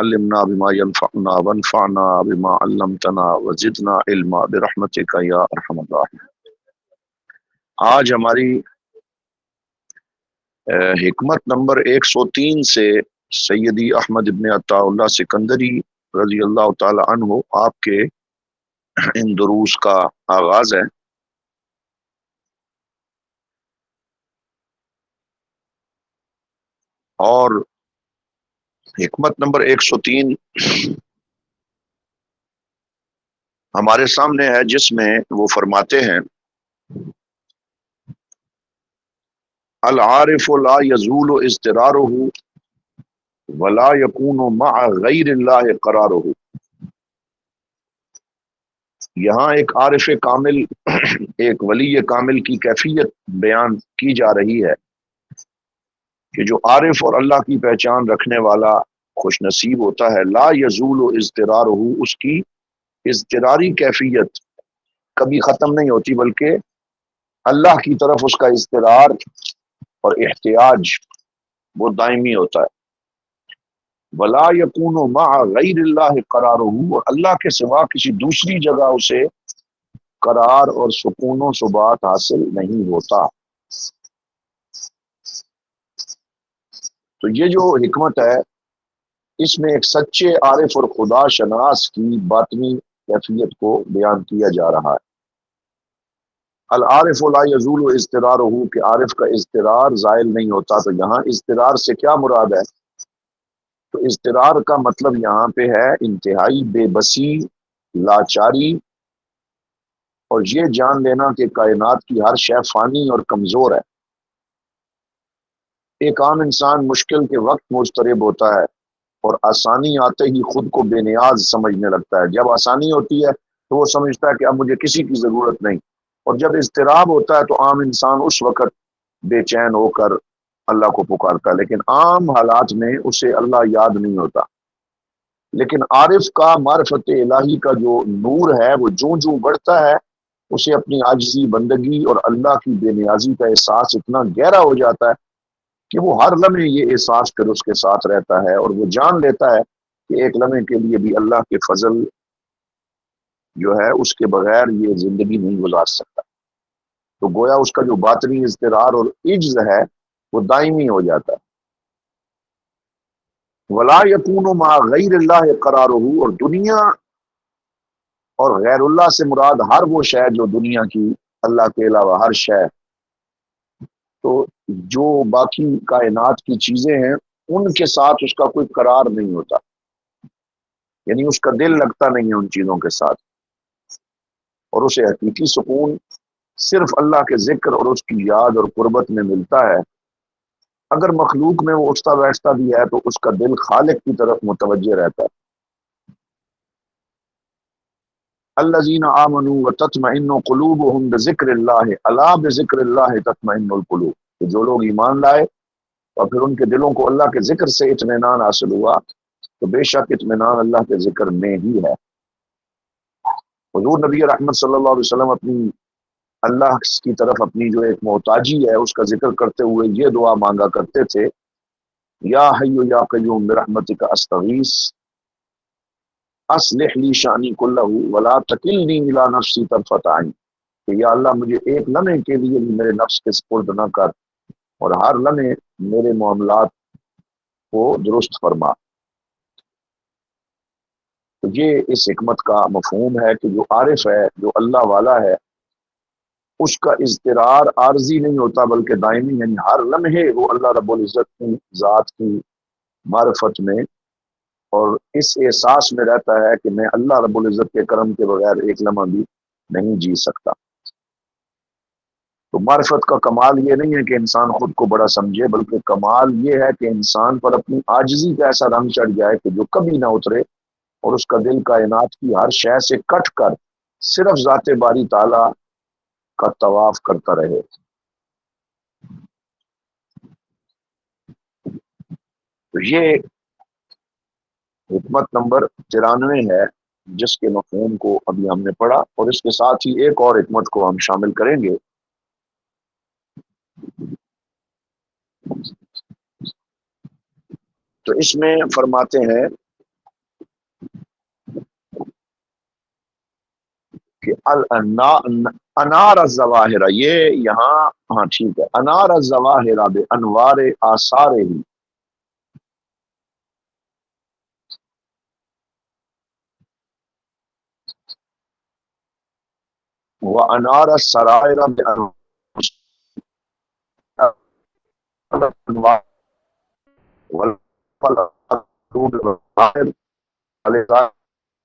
علمنا بما ينفعنا وانفعنا بما علمتنا وزدنا علما برحمتك یا ارحم الراحمین۔ آج ہماری حکمت نمبر 103 سے سیدی احمد ابن عطا اللہ سکندری رضی اللہ تعالی عنہ آپ کے ان دروس کا آغاز ہے۔ اور حکمت نمبر 103 ہمارے سامنے ہے، جس میں وہ فرماتے ہیں العارف لا یزول اضطرارہ ولا یکون مع غیر اللہ قرارہ۔ یہاں ایک عارف کامل، ایک ولی کامل کی کیفیت بیان کی جا رہی ہے کہ جو عارف اور اللہ کی پہچان رکھنے والا خوش نصیب ہوتا ہے، لا یزول اضطرارہ، اس کی اضطراری کیفیت کبھی ختم نہیں ہوتی، بلکہ اللہ کی طرف اس کا اضطرار اور احتیاج وہ دائمی ہوتا ہے۔ ولا یکون مع غیر اللہ قرارہ، اور اللہ کے سوا کسی دوسری جگہ اسے قرار اور سکون و ثبات حاصل نہیں ہوتا۔ تو یہ جو حکمت ہے، اس میں ایک سچے عارف اور خدا شناس کی باطنی کیفیت کو بیان کیا جا رہا ہے۔ العارف لا یزول اضطرارہ، کہ عارف کا اضطرار زائل نہیں ہوتا۔ تو یہاں اضطرار سے کیا مراد ہے؟ تو اضطرار کا مطلب یہاں پہ ہے انتہائی بے بسی، لاچاری، اور یہ جان لینا کہ کائنات کی ہر شے فانی اور کمزور ہے۔ ایک عام انسان مشکل کے وقت مضطرب ہوتا ہے اور آسانی آتے ہی خود کو بے نیاز سمجھنے لگتا ہے۔ جب آسانی ہوتی ہے تو وہ سمجھتا ہے کہ اب مجھے کسی کی ضرورت نہیں، اور جب اضطراب ہوتا ہے تو عام انسان اس وقت بے چین ہو کر اللہ کو پکارتا ہے، لیکن عام حالات میں اسے اللہ یاد نہیں ہوتا۔ لیکن عارف کا معرفت الہی کا جو نور ہے، وہ جوں جوں بڑھتا ہے، اسے اپنی عاجزی، بندگی اور اللہ کی بے نیازی کا احساس اتنا گہرا ہو جاتا ہے کہ وہ ہر لمحے یہ احساس پھر اس کے ساتھ رہتا ہے، اور وہ جان لیتا ہے کہ ایک لمحے کے لیے بھی اللہ کے فضل جو ہے اس کے بغیر یہ زندگی نہیں گزار سکتا۔ تو گویا اس کا جو باطنی اضطرار اور عجز ہے وہ دائمی ہو جاتا ہے۔ ولا یکون مع غیر اللہ قرارہ، اور دنیا اور غیر اللہ سے مراد ہر وہ شے جو دنیا کی، اللہ کے علاوہ ہر شے، تو جو باقی کائنات کی چیزیں ہیں ان کے ساتھ اس کا کوئی قرار نہیں ہوتا، یعنی اس کا دل لگتا نہیں ہے ان چیزوں کے ساتھ، اور اسے حقیقی سکون صرف اللہ کے ذکر اور اس کی یاد اور قربت میں ملتا ہے۔ اگر مخلوق میں وہ اٹھتا بیٹھتا بھی ہے تو اس کا دل خالق کی طرف متوجہ رہتا ہے۔ الذین آمنوا وتطمئن قلوبهم بذکر اللہ الا بذکر اللہ تطمئن القلوب، کہ جو لوگ ایمان لائے اور پھر ان کے دلوں کو اللہ کے ذکر سے اطمینان حاصل ہوا، تو بے شک اطمینان اللہ کے ذکر میں ہی ہے۔ حضور نبی رحمت صلی اللہ علیہ وسلم اپنی اللہ کی طرف اپنی جو ایک محتاجی ہے اس کا ذکر کرتے ہوئے یہ دعا مانگا کرتے تھے، یا حی یا قیوم برحمتک استغیث اصلح لی شانی کلہ ولا تکلنی الی نفسی طرفۃ عین، کہ یا اللہ مجھے ایک لمحے کے لیے بھی میرے نفس کے سپرد نہ کر، اور ہر لمحے میرے معاملات کو درست فرما۔ تو یہ اس حکمت کا مفہوم ہے کہ جو عارف ہے، جو اللہ والا ہے، اس کا اضطرار عارضی نہیں ہوتا بلکہ دائمی، یعنی ہر لمحے وہ اللہ رب العزت کی ذات کی معرفت میں اور اس احساس میں رہتا ہے کہ میں اللہ رب العزت کے کرم کے بغیر ایک لمحہ بھی نہیں جی سکتا۔ تو معرفت کا کمال یہ نہیں ہے کہ انسان خود کو بڑا سمجھے، بلکہ کمال یہ ہے کہ انسان پر اپنی عاجزی کا ایسا رنگ چڑھ جائے کہ جو کبھی نہ اترے، اور اس کا دل کائنات کی ہر شے سے کٹ کر صرف ذات باری تعالی کا طواف کرتا رہے۔ تو یہ حکمت نمبر 93 ہے، جس کے مفہوم کو ابھی ہم نے پڑھا، اور اس کے ساتھ ہی ایک اور حکمت کو ہم شامل کریں گے۔ تو اس میں فرماتے ہیں کہ انار الظواہر، یہ یہاں ہاں ٹھیک ہے، انار الظواہر بے انوار آثار ہی، وہ انار السرائر بے انوار،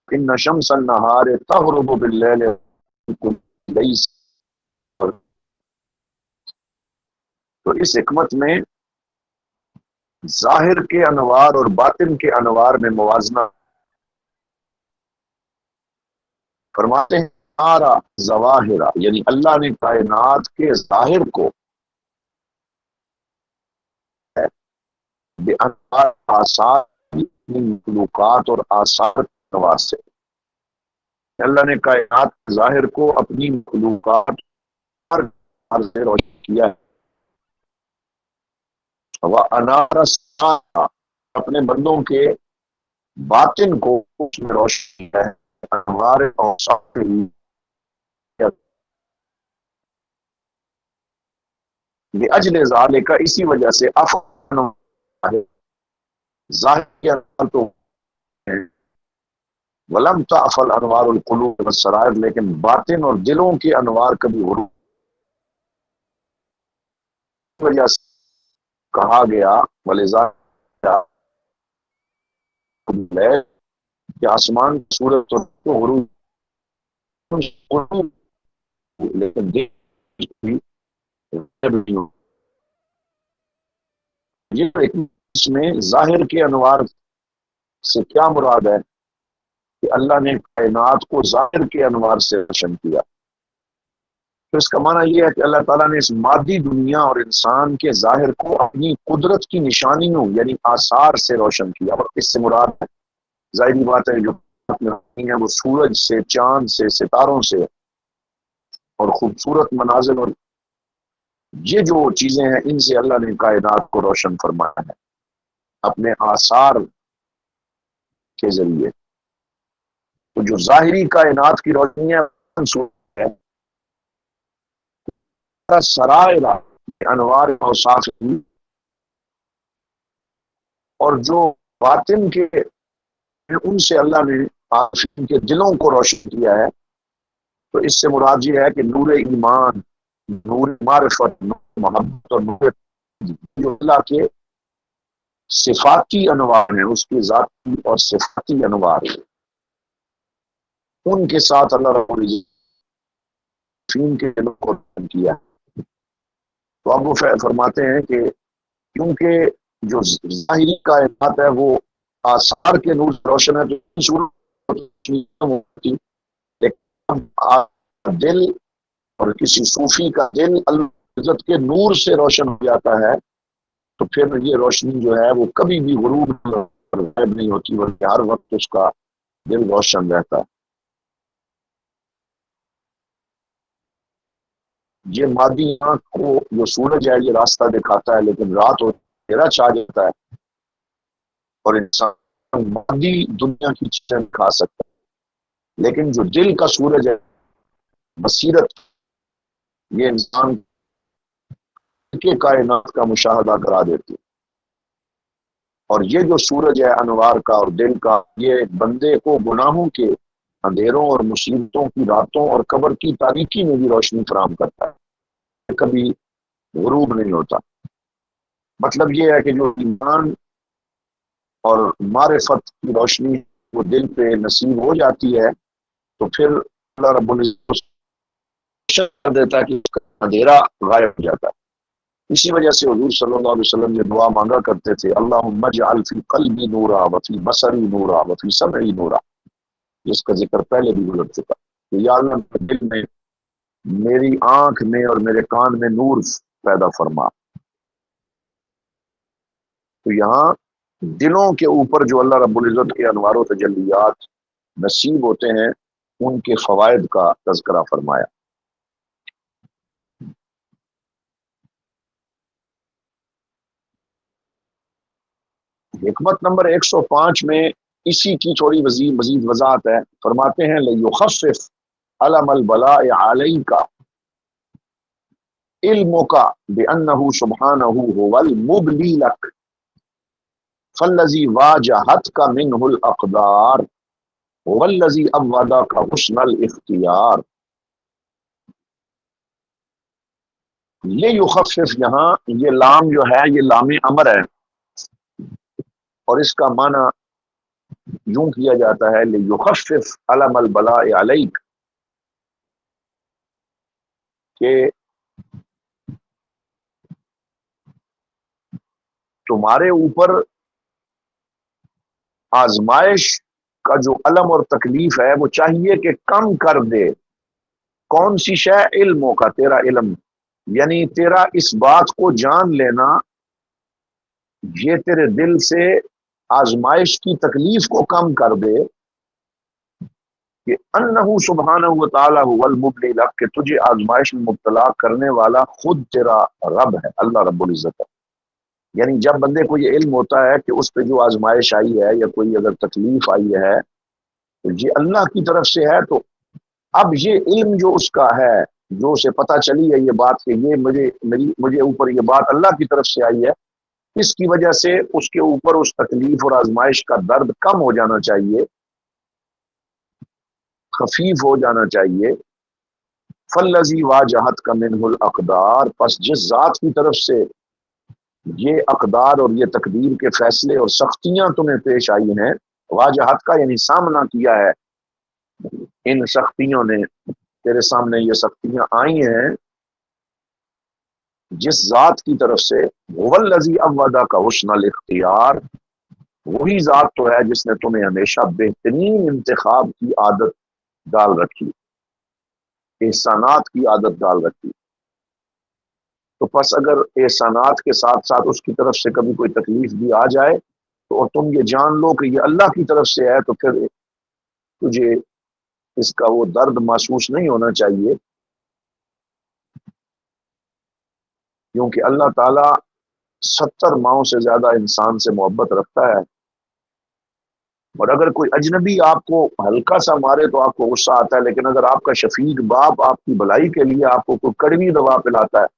ان شمس النہار تغرب باللیل، تو اس حکمت میں ظاہر کے انوار اور باطن کے انوار میں موازنہ فرماتے ہیں۔ سارا ظواہرہ یعنی اللہ نے کائنات کے ظاہر کو بے انوار آثار، مخلوقات اور آثار نواز سے، اللہ نے کائنات کے ظاہر کو اپنی مخلوقات پر سے روشن کیا ہے، وہ انار السارہ، اپنے بندوں کے باطن کو اس میں روشن کیا ہے، انوار اوصاف لاجل ذالک، اسی وجہ سے افن ظاہر کے اندر تو ولم تعفل انوار القلوب والسرائر، لیکن باطن اور دلوں کے انوار کبھی غروب کی وجہ سے کہا گیا ولذا ہے کہ آسمان کی صورت تو غروب، لیکن دل بھی یہ اس میں ظاہر کے انوار سے کیا مراد ہے کہ اللہ نے کائنات کو ظاہر کے انوار سے روشن کیا، تو اس کا معنی یہ ہے کہ اللہ تعالیٰ نے اس مادی دنیا اور انسان کے ظاہر کو اپنی قدرت کی نشانیوں یعنی آثار سے روشن کیا، اور اس سے مراد ہے ظاہری بات ہے جو ہے وہ سورج سے، چاند سے، ستاروں سے اور خوبصورت مناظر اور یہ جو چیزیں ہیں ان سے اللہ نے کائنات کو روشن فرمایا ہے اپنے آثار کے ذریعے۔ تو جو ظاہری کائنات کی روشنی ہے سرائر انوار اوصاف، اور جو باطن کے ان سے اللہ نے عاشقین کے دلوں کو روشن کیا ہے، تو اس سے مراد یہ ہے کہ نور ایمان، نور معرفت، نور محبت اور نور جو اللہ کے صفاتی انوار ہیں، اس کی ذاتی اور صفاتی انوار ہیں، ان کے ساتھ اللہ رب العزت کے دلوں کو روشن کیا۔ تو اب وہ فرماتے ہیں کہ کیونکہ جو ظاہری کائنات ہے وہ آثار کے نور سے روشن ہے، تو صورت لیکن دل اور کسی صوفی کا دل اللہ عزت کے نور سے روشن ہو جاتا ہے، تو پھر یہ روشنی جو ہے وہ کبھی بھی غروب غائب نہیں ہوتی، بلکہ ہر وقت اس کا دل روشن رہتا ہے۔ یہ مادی آنکھ کو جو سورج ہے یہ راستہ دکھاتا ہے، لیکن رات اور اندھیرا چھا جاتا ہے اور انسان مادی دنیا کی چیزیں کھا سکتا ہے، لیکن جو دل کا سورج ہے بصیرت، یہ انسان کے کائنات کا مشاہدہ کرا دیتی ہے، اور یہ جو سورج ہے انوار کا اور دل کا، یہ بندے کو گناہوں کے اندھیروں اور مصیبتوں کی راتوں اور قبر کی تاریکی میں بھی روشنی فراہم کرتا ہے، کبھی غروب نہیں ہوتا۔ مطلب یہ ہے کہ جو ایمان اور معرفت کی روشنی وہ دل پہ نصیب ہو جاتی ہے، تو پھر اللہ رب العزت کر دیتا ہے کہ اس کا اندھیرا غائب ہو جاتا ہے۔ اسی وجہ سے حضور صلی اللہ علیہ وسلم یہ دعا مانگا کرتے تھے، اللہم اجعل فی قلبی نورا وفی بصری نورا وفی سمعی نورا، جس کا ذکر پہلے بھی گزر چکا کہ یا اللہ دل میں، میری آنکھ میں اور میرے کان میں نور پیدا فرما۔ تو یہاں دلوں کے اوپر جو اللہ رب العزت کے انوار و تجلیات نصیب ہوتے ہیں ان کے فوائد کا تذکرہ فرمایا۔ حکمت نمبر 105 میں اسی کی تھوڑی مزید وضاحت ہے، فرماتے ہیں لِیُخَفِّفَ علم البلاء علیک علمک بانہ سبحانہ هو المبلی لک فالذی واجہتک منہ الاقدار هو الذی ابودک حسن الاختیار. یہ یخفف، یہاں یہ لام جو ہے یہ لام امر ہے، اور اس کا معنی یوں کیا جاتا ہے لیخفف علم البلاء علیک، کہ تمہارے اوپر آزمائش کا جو علم اور تکلیف ہے وہ چاہیے کہ کم کر دے. کون سی شے؟ علموں کا، تیرا علم، یعنی تیرا اس بات کو جان لینا، یہ تیرے دل سے آزمائش کی تکلیف کو کم کر دے کہ انہو سبحانہ و تعالی هو المبلی لک، کہ تجھے آزمائش میں مبتلا کرنے والا خود تیرا رب ہے، اللہ رب العزت ہے. یعنی جب بندے کو یہ علم ہوتا ہے کہ اس پہ جو آزمائش آئی ہے یا کوئی اگر تکلیف آئی ہے تو یہ اللہ کی طرف سے ہے، تو اب یہ علم جو اس کا ہے، جو اسے پتہ چلی ہے یہ بات کہ یہ مجھے اوپر یہ بات اللہ کی طرف سے آئی ہے، اس کی وجہ سے اس کے اوپر اس تکلیف اور آزمائش کا درد کم ہو جانا چاہیے، خفیف ہو جانا چاہیے. فالذی واجہتک منہ الاقدار، پس جس ذات کی طرف سے یہ اقدار اور یہ تقدیر کے فیصلے اور سختیاں تمہیں پیش آئی ہیں، واجہت کا یعنی سامنا کیا ہے ان سختیوں نے، تیرے سامنے یہ سختیاں آئی ہیں، جس ذات کی طرف سے هو الذی ابودک حسن الاختیار، وہی ذات تو ہے جس نے تمہیں ہمیشہ بہترین انتخاب کی عادت ڈال رکھی، احسانات کی عادت ڈال رکھی. تو پس اگر احسانات کے ساتھ ساتھ اس کی طرف سے کبھی کوئی تکلیف بھی آ جائے تو اور تم یہ جان لو کہ یہ اللہ کی طرف سے ہے، تو پھر تجھے اس کا وہ درد محسوس نہیں ہونا چاہیے، کیونکہ اللہ تعالیٰ 70 ماؤں سے زیادہ انسان سے محبت رکھتا ہے. اور اگر کوئی اجنبی آپ کو ہلکا سا مارے تو آپ کو غصہ آتا ہے، لیکن اگر آپ کا شفیق باپ آپ کی بھلائی کے لیے آپ کو کوئی کڑوی دوا پلاتا ہے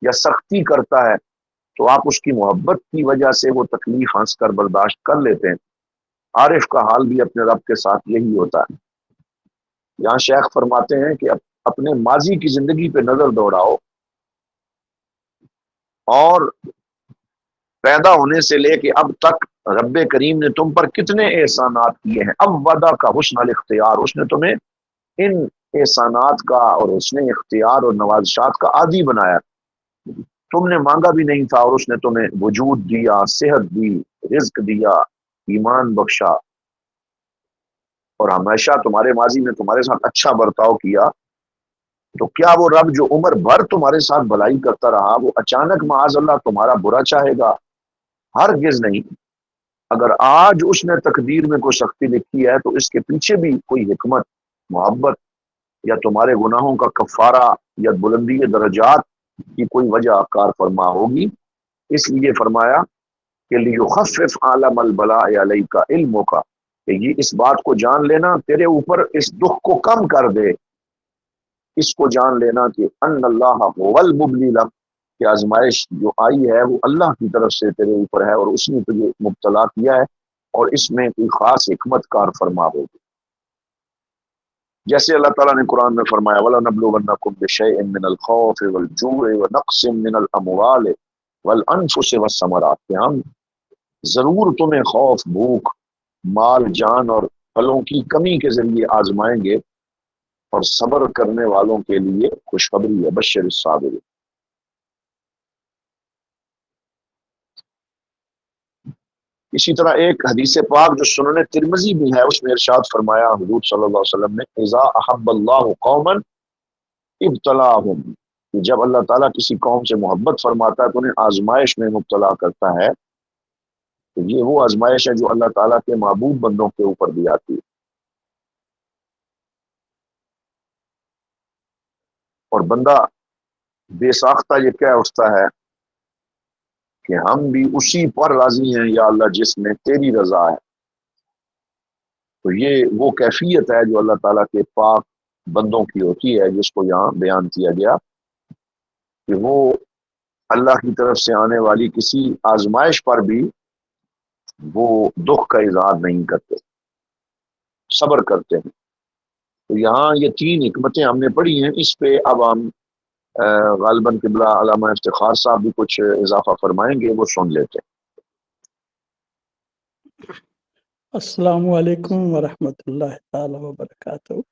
یا سختی کرتا ہے تو آپ اس کی محبت کی وجہ سے وہ تکلیف ہنس کر برداشت کر لیتے ہیں. عارف کا حال بھی اپنے رب کے ساتھ یہی ہوتا ہے. یہاں شیخ فرماتے ہیں کہ اپنے ماضی کی زندگی پہ نظر دوڑاؤ اور پیدا ہونے سے لے کے اب تک رب کریم نے تم پر کتنے احسانات کیے ہیں. اب وعدہ کا حسن الاختیار، اس نے تمہیں ان احسانات کا اور حسن اختیار اور نوازشات کا عادی بنایا. تم نے مانگا بھی نہیں تھا اور اس نے تمہیں وجود دیا، صحت دی، رزق دیا، ایمان بخشا، اور ہمیشہ تمہارے ماضی میں تمہارے ساتھ اچھا برتاؤ کیا. تو کیا وہ رب جو عمر بھر تمہارے ساتھ بھلائی کرتا رہا وہ اچانک معاذ اللہ تمہارا برا چاہے گا؟ ہرگز نہیں. اگر آج اس نے تقدیر میں کوئی سختی لکھی ہے تو اس کے پیچھے بھی کوئی حکمت، محبت یا تمہارے گناہوں کا کفارہ یا بلندی درجات کی کوئی وجہ کار فرما ہوگی. اس لیے فرمایا کہ لیخفف عالم البلاء علیک علمک، کہ یہ اس بات کو جان لینا تیرے اوپر اس دکھ کو کم کر دے، اس کو جان لینا کہ ان اللہ هو المبلی لک، کہ آزمائش جو آئی ہے وہ اللہ کی طرف سے تیرے اوپر ہے اور اس نے تجھے مبتلا کیا ہے، اور اس میں کوئی خاص حکمت کار فرما ہوگی. جیسے اللہ تعالیٰ نے قرآن میں فرمایا وَلَنَبْلُوَنَّكُمْ بِشَيْءٍ مِّنَ الْخَوْفِ وَالْجُوعِ وَنَقْصٍ مِّنَ الْأَمْوَالِ وَالْأَنفُسِ وَالثَّمَرَاتِ، کہ ہم ضرور تمہیں خوف، بھوک، مال، جان اور پھلوں کی کمی کے ذریعے آزمائیں گے، اور صبر کرنے والوں کے لیے خوشخبری ہے، بشر الصابرین. اسی طرح ایک حدیث پاک جو سنن ترمذی بھی ہے اس میں ارشاد فرمایا حضور صلی اللہ علیہ وسلم نے اذا احب اللہ قوما ابتلاهم، کہ جب اللہ تعالیٰ کسی قوم سے محبت فرماتا ہے تو انہیں آزمائش میں مبتلا کرتا ہے. تو یہ وہ آزمائش ہے جو اللہ تعالیٰ کے محبوب بندوں کے اوپر بھی آتی ہے. اور بندہ بے ساختہ یہ کہہ اٹھتا ہے کہ ہم بھی اسی پر راضی ہیں یا اللہ جس میں تیری رضا ہے. تو یہ وہ کیفیت ہے جو اللہ تعالیٰ کے پاک بندوں کی ہوتی ہے، جس کو یہاں بیان کیا گیا کہ وہ اللہ کی طرف سے آنے والی کسی آزمائش پر بھی وہ دکھ کا اظہار نہیں کرتے، صبر کرتے ہیں۔ تو یہاں یہ تین حکمتیں ہم نے پڑھی ہیں، اس پہ اب ہم غالباً قبلہ علامہ افتخار صاحب بھی کچھ اضافہ فرمائیں گے، وہ سن لیتے السلام علیکم ورحمۃ اللہ تعالی وبرکاتہ۔ ہیں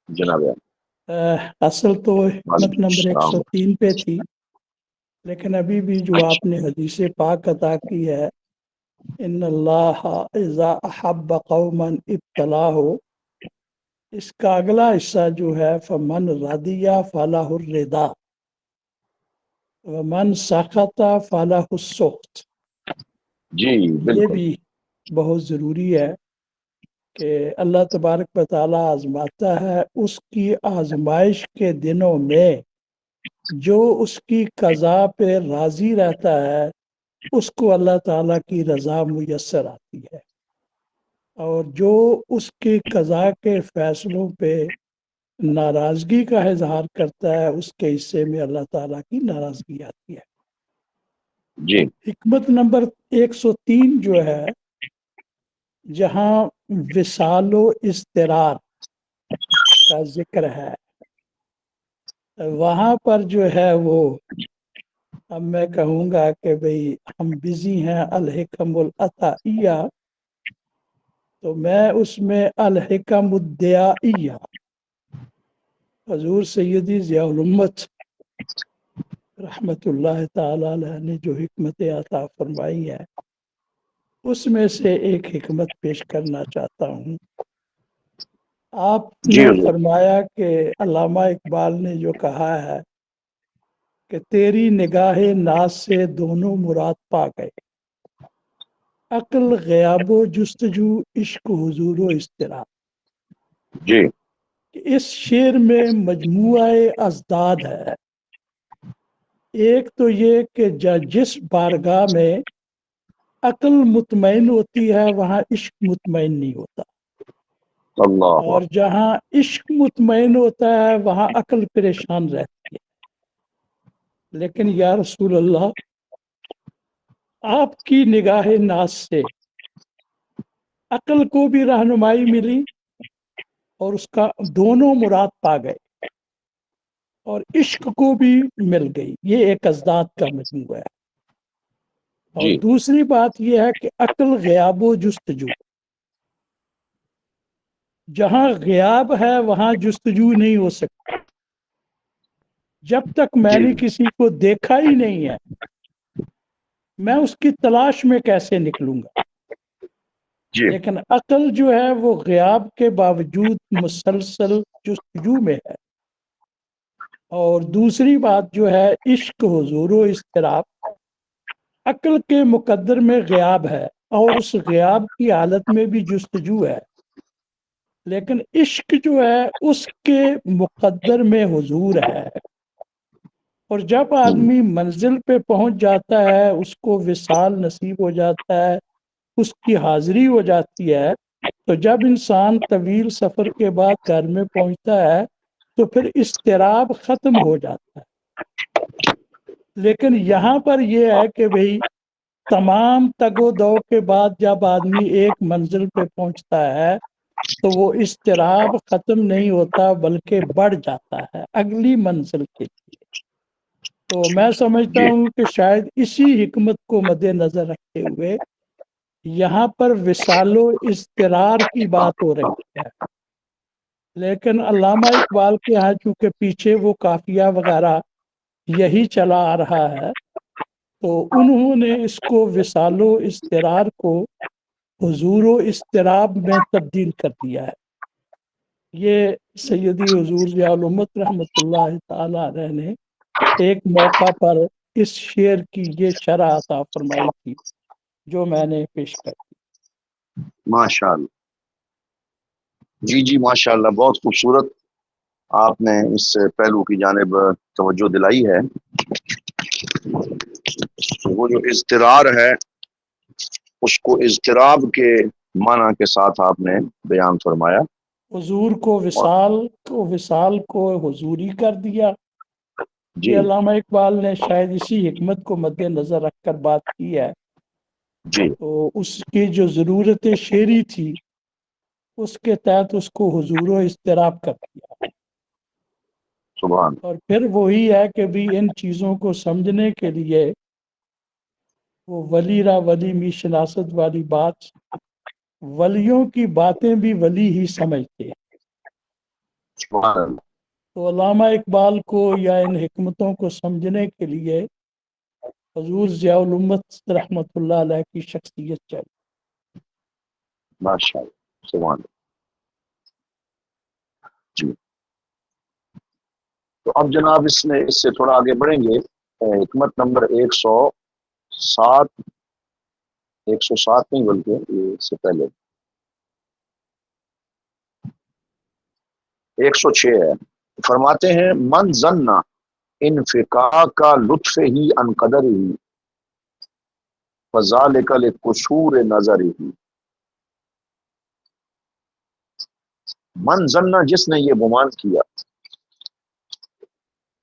جناب۔ اصل تو حکمت وعلیکم نمبر السلام۔ 103 پہ تھی، لیکن ابھی بھی جو آپ اچھا نے حدیث پاک عطا کی ہے، ان اللہ اذا احب قوما ابتلاہ، اس کا اگلا حصہ جو ہے فمن رضی فلہ الرضا ومن سخط فلہ السخط، جی یہ بالکل۔ بھی بہت ضروری ہے کہ اللہ تبارک و تعالیٰ آزماتا ہے، اس کی آزمائش کے دنوں میں جو اس کی قضا پہ راضی رہتا ہے اس کو اللہ تعالیٰ کی رضا میسر آتی ہے، اور جو اس کی قضا کے فیصلوں پہ ناراضگی کا اظہار کرتا ہے اس کے حصے میں اللہ تعالیٰ کی ناراضگی آتی ہے۔ جی حکمت نمبر 103 جو ہے، جہاں وصال و اضطرار کا ذکر ہے، وہاں پر جو ہے وہ اب میں کہوں گا کہ بھئی ہم بزی ہیں الحکم العطائیہ، تو میں اس میں الحکم الدعائیہ، حضور سیدی ضیاء الامت رحمت اللہ تعالی علیہ نے جو حکمت عطا فرمائی ہے اس میں سے ایک حکمت پیش کرنا چاہتا ہوں۔ آپ جی نے حضور۔ فرمایا کہ علامہ اقبال نے جو کہا ہے کہ تیری نگاہ ناز سے دونوں مراد پا گئے، عقل غیاب و جستجو، عشق حضور و اضطراب۔ جی اس شعر میں مجموعہ ازداد ہے، ایک تو یہ کہ جس بارگاہ میں عقل مطمئن ہوتی ہے وہاں عشق مطمئن نہیں ہوتا، اللہ اور جہاں عشق مطمئن ہوتا ہے وہاں عقل پریشان رہتی ہے۔ لیکن یا رسول اللہ، آپ کی نگاہ ناز سے عقل کو بھی رہنمائی ملی اور اس کا دونوں مراد پا گئے، اور عشق کو بھی مل گئی، یہ ایک ازداد کا مجموعہ ہے۔ اور جی دوسری بات یہ ہے کہ عقل غیاب و جستجو، جہاں غیاب ہے وہاں جستجو نہیں ہو سکتی، جب تک میں جی نے کسی کو دیکھا ہی نہیں ہے میں اس کی تلاش میں کیسے نکلوں گا۔ جی لیکن عقل جو ہے وہ غیاب کے باوجود مسلسل جستجو میں ہے۔ اور دوسری بات جو ہے عشق حضور و اضطراب، عقل کے مقدر میں غیاب ہے اور اس غیاب کی حالت میں بھی جستجو ہے، لیکن عشق جو ہے اس کے مقدر میں حضور ہے، اور جب آدمی منزل پہ پہنچ جاتا ہے اس کو وصال نصیب ہو جاتا ہے، اس کی حاضری ہو جاتی ہے، تو جب انسان طویل سفر کے بعد گھر میں پہنچتا ہے تو پھر اضطراب ختم ہو جاتا ہے۔ لیکن یہاں پر یہ ہے کہ بھئی تمام تگ و دو کے بعد جب آدمی ایک منزل پہ پہنچتا ہے تو وہ اضطراب ختم نہیں ہوتا بلکہ بڑھ جاتا ہے اگلی منزل کے لیے۔ تو میں سمجھتا جی ہوں کہ شاید اسی حکمت کو مد نظر رکھتے ہوئے یہاں پر وصال و اضطرار کی بات ہو رہی ہے، لیکن علامہ اقبال کے ہاں چونکہ پیچھے وہ قافیہ وغیرہ یہی چلا آ رہا ہے تو انہوں نے اس کو وصال و اضطرار کو حضور و اضطراب میں تبدیل کر دیا ہے۔ یہ سیدی حضور ضیاء الامت رحمۃ اللہ تعالی علیہ نے ایک موقع پر اس شعر کی یہ شرح عطا فرمائی تھی جو میں نے پیش کر دی۔ ماشاء اللہ۔ جی جی ماشاء اللہ، بہت خوبصورت آپ نے اس پہلو کی جانب توجہ دلائی ہے۔ وہ جو اضطرار ہے اس کو اضطراب کے معنی کے ساتھ آپ نے بیان فرمایا۔ حضور کو اور وصال کو حضوری کر دیا. جی یہ علامہ اقبال نے شاید اسی حکمت کو مد نظر رکھ کر بات کی ہے. جی تو اس کی جو ضرورت شعری تھی اس کے تحت اس کو حضور و اضطراب کر دیا. سبحان. اور پھر وہی ہے کہ بھی ان چیزوں کو سمجھنے کے لیے وہ ولی را ولی می شناست والی بات، ولیوں کی باتیں بھی ولی ہی سمجھتے ہیں. سبحان. تو علامہ اقبال کو یا ان حکمتوں کو سمجھنے کے لیے حضور ضیاء الامت رحمۃ اللہ علیہ کی شخصیت چاہیے. ماشاء اللہ. سبحان. جی تو اب جناب اس سے تھوڑا آگے بڑھیں گے. حکمت نمبر 107، 107 نہیں بلکہ یہ اس سے پہلے 106 ہے. فرماتے ہیں من ظن انفقاع کا لطف ہی ان قدر ہی فذالک لقصور نظر ہی. من ظن، جس نے یہ گمان کیا،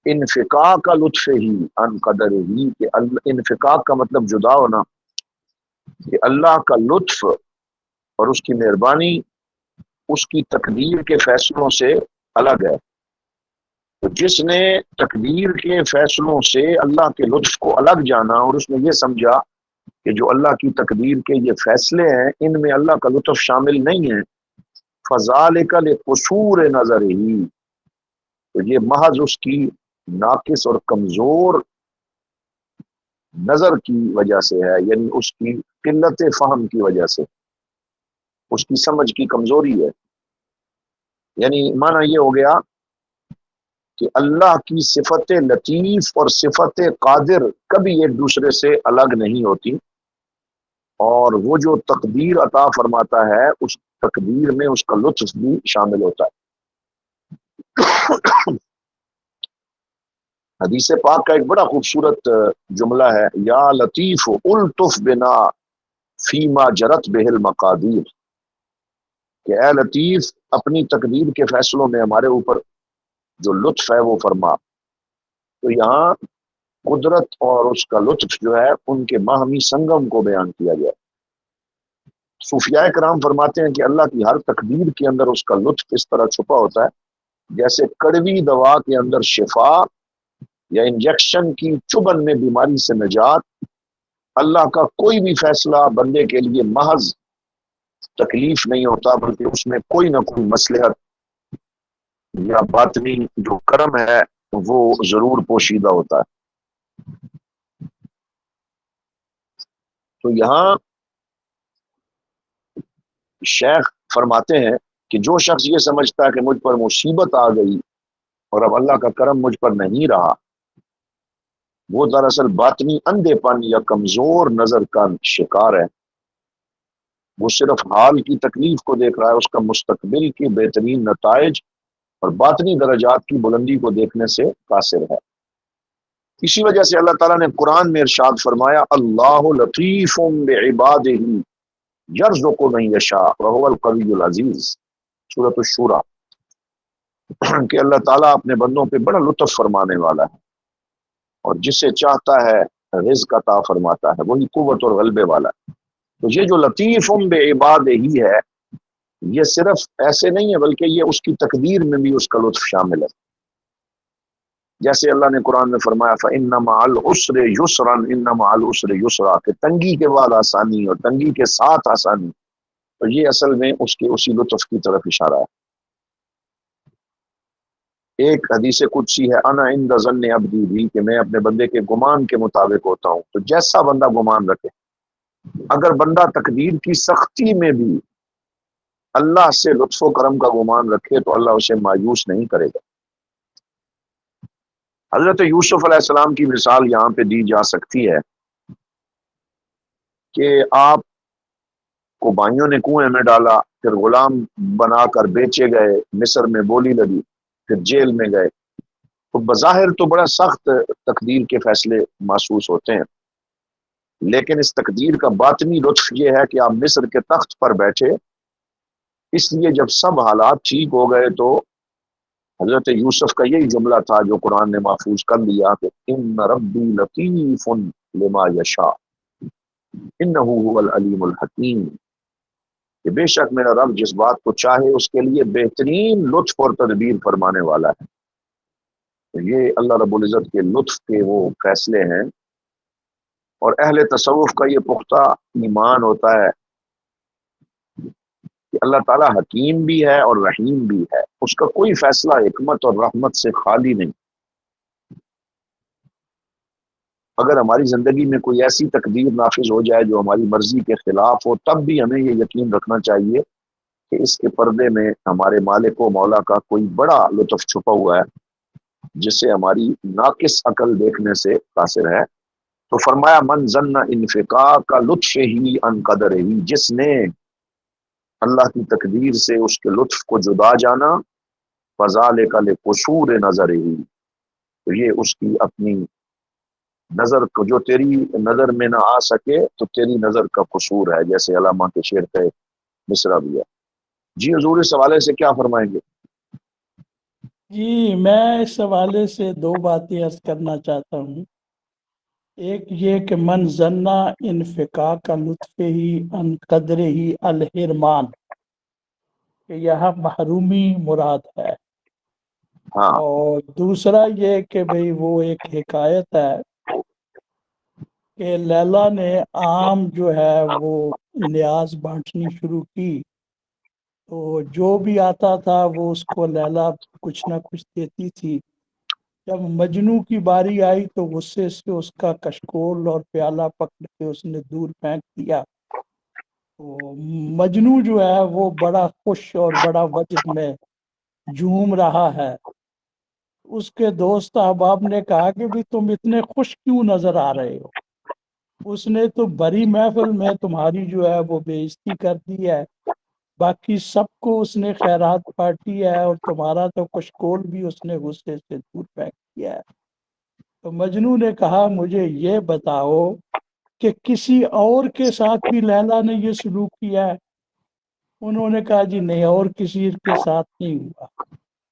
انفقاع کا لطف ہی ان قدر ہی، کہ انفقاع کا مطلب جدا ہونا، کہ اللہ کا لطف اور اس کی مہربانی اس کی تقدیر کے فیصلوں سے الگ ہے. تو جس نے تقدیر کے فیصلوں سے اللہ کے لطف کو الگ جانا اور اس نے یہ سمجھا کہ جو اللہ کی تقدیر کے یہ فیصلے ہیں ان میں اللہ کا لطف شامل نہیں ہے، فذالک لقصور نظر ہی، تو یہ محض اس کی ناقص اور کمزور نظر کی وجہ سے ہے، یعنی اس کی قلت فہم کی وجہ سے، اس کی سمجھ کی کمزوری ہے. یعنی معنی یہ ہو گیا کہ اللہ کی صفت لطیف اور صفت قادر کبھی ایک دوسرے سے الگ نہیں ہوتی، اور وہ جو تقدیر عطا فرماتا ہے اس تقدیر میں اس کا لطف بھی شامل ہوتا ہے. حدیث پاک کا ایک بڑا خوبصورت جملہ ہے، یا لطیف الطف بنا فیما جرت بہ المقادیر، کہ اے لطیف اپنی تقدیر کے فیصلوں میں ہمارے اوپر جو لطف ہے وہ فرما. تو یہاں قدرت اور اس کا لطف جو ہے ان کے باہمی سنگم کو بیان کیا گیا. صوفیاء کرام فرماتے ہیں کہ اللہ کی ہر تقدیر کے اندر اس کا لطف اس طرح چھپا ہوتا ہے جیسے کڑوی دوا کے اندر شفا یا انجیکشن کی چبھن میں بیماری سے نجات. اللہ کا کوئی بھی فیصلہ بندے کے لیے محض تکلیف نہیں ہوتا، بلکہ اس میں کوئی نہ کوئی مصلحت یا باطنی جو کرم ہے وہ ضرور پوشیدہ ہوتا ہے. تو یہاں شیخ فرماتے ہیں کہ جو شخص یہ سمجھتا ہے کہ مجھ پر مصیبت آ گئی اور اب اللہ کا کرم مجھ پر نہیں رہا، وہ دراصل باطنی اندھے پن یا کمزور نظر کا شکار ہے. وہ صرف حال کی تکلیف کو دیکھ رہا ہے، اس کا مستقبل کے بہترین نتائج اور باطنی درجات کی بلندی کو دیکھنے سے قاصر ہے. اسی وجہ سے اللہ تعالیٰ نے قرآن میں ارشاد فرمایا، اللہ لطیف بعبادہ یرزق من یشاء وهو القوی العزیز، سورۃ الشورى، کہ اللہ تعالیٰ اپنے بندوں پہ بڑا لطف فرمانے والا ہے اور جسے چاہتا ہے رزق عطا فرماتا ہے، وہی قوت اور غلبے والا ہے. تو یہ جو لطیف بعبادہ ہی ہے، یہ صرف ایسے نہیں ہے بلکہ یہ اس کی تقدیر میں بھی اس کا لطف شامل ہے. جیسے اللہ نے قرآن میں فرمایا فَإِنَّ مَعَ الْعُسْرِ يُسْرًا إِنَّ مَعَ الْعُسْرِ يُسْرًا، کہ تنگی کے بعد آسانی اور تنگی کے ساتھ آسانی. تو یہ اصل میں اس کے اسی لطف کی طرف اشارہ ہے. ایک حدیث قدسی ہے، انا عند ظن عبدی بھی، کہ میں اپنے بندے کے گمان کے مطابق ہوتا ہوں. تو جیسا بندہ گمان رکھے، اگر بندہ تقدیر کی سختی میں بھی اللہ سے لطف و کرم کا گمان رکھے تو اللہ اسے مایوس نہیں کرے گا. حضرت یوسف علیہ السلام کی مثال یہاں پہ دی جا سکتی ہے کہ آپ کو بھائیوں نے کنویں میں ڈالا، پھر غلام بنا کر بیچے گئے، مصر میں بولی لگی، پھر جیل میں گئے. تو بظاہر تو بڑا سخت تقدیر کے فیصلے محسوس ہوتے ہیں، لیکن اس تقدیر کا باطنی لطف یہ ہے کہ آپ مصر کے تخت پر بیٹھے، اس لیے جب سب حالات ٹھیک ہو گئے تو حضرت یوسف کا یہی جملہ تھا جو قرآن نے محفوظ کر لیا کہ ان ربی لطیف لما یشاء انہ هو العلیم الحکیم، کہ بے شک میرا رب جس بات کو چاہے اس کے لیے بہترین لطف اور تدبیر فرمانے والا ہے۔ تو یہ اللہ رب العزت کے لطف کے وہ فیصلے ہیں، اور اہل تصوف کا یہ پختہ ایمان ہوتا ہے کہ اللہ تعالیٰ حکیم بھی ہے اور رحیم بھی ہے، اس کا کوئی فیصلہ حکمت اور رحمت سے خالی نہیں۔ اگر ہماری زندگی میں کوئی ایسی تقدیر نافذ ہو جائے جو ہماری مرضی کے خلاف ہو، تب بھی ہمیں یہ یقین رکھنا چاہیے کہ اس کے پردے میں ہمارے مالک و مولا کا کوئی بڑا لطف چھپا ہوا ہے جس سے ہماری ناقص عقل دیکھنے سے قاصر ہے۔ تو فرمایا من ظن انفقاء کا لطف ہی ان قدر ہی، جس نے اللہ کی تقدیر سے اس کے لطف کو جدا جانا، فذالک لقصور نظر ہی، تو یہ اس کی اپنی نظر کو جو تیری نظر میں نہ آ سکے تو تیری نظر کا قصور ہے، جیسے علامہ کے شعر کا مصرع بھی ہے۔ جی حضور اس حوالے سے کیا فرمائیں گے؟ جی میں اس حوالے سے دو باتیں عرض کرنا چاہتا ہوں۔ ایک یہ کہ من ظنا انفقا کا لطف ہی ان قدر ہی الحرمان، کہ یہاں محرومی مراد ہے، ہاں اور دوسرا یہ کہ بھئی وہ ایک حکایت ہے کہ لیلا نے عام جو ہے وہ نیاز بانٹنی شروع کی، تو جو بھی آتا تھا وہ اس کو لیلا کچھ نہ کچھ دیتی تھی۔ جب مجنو کی باری آئی تو غصے سے اس کا کشکول اور پیالہ پکڑ کے اس نے دور پھینک دیا۔ تو مجنو جو ہے وہ بڑا خوش اور بڑا وجد میں جھوم رہا ہے۔ اس کے دوست احباب نے کہا کہ بھی تم اتنے خوش کیوں نظر آ رہے ہو؟ اس نے تو بڑی محفل میں تمہاری جو ہے وہ بے عزتی کر دی ہے، باقی سب کو اس نے خیرات بانٹی ہے، اور تمہارا تو کشکول بھی اس نے غصے سے دور پھینک دیا ہے۔ تو مجنو نے کہا مجھے یہ بتاؤ کہ کسی اور کے ساتھ بھی لیلا نے یہ سلوک کیا ہے؟ انہوں نے کہا جی نہیں، اور کسی کے ساتھ نہیں ہوا۔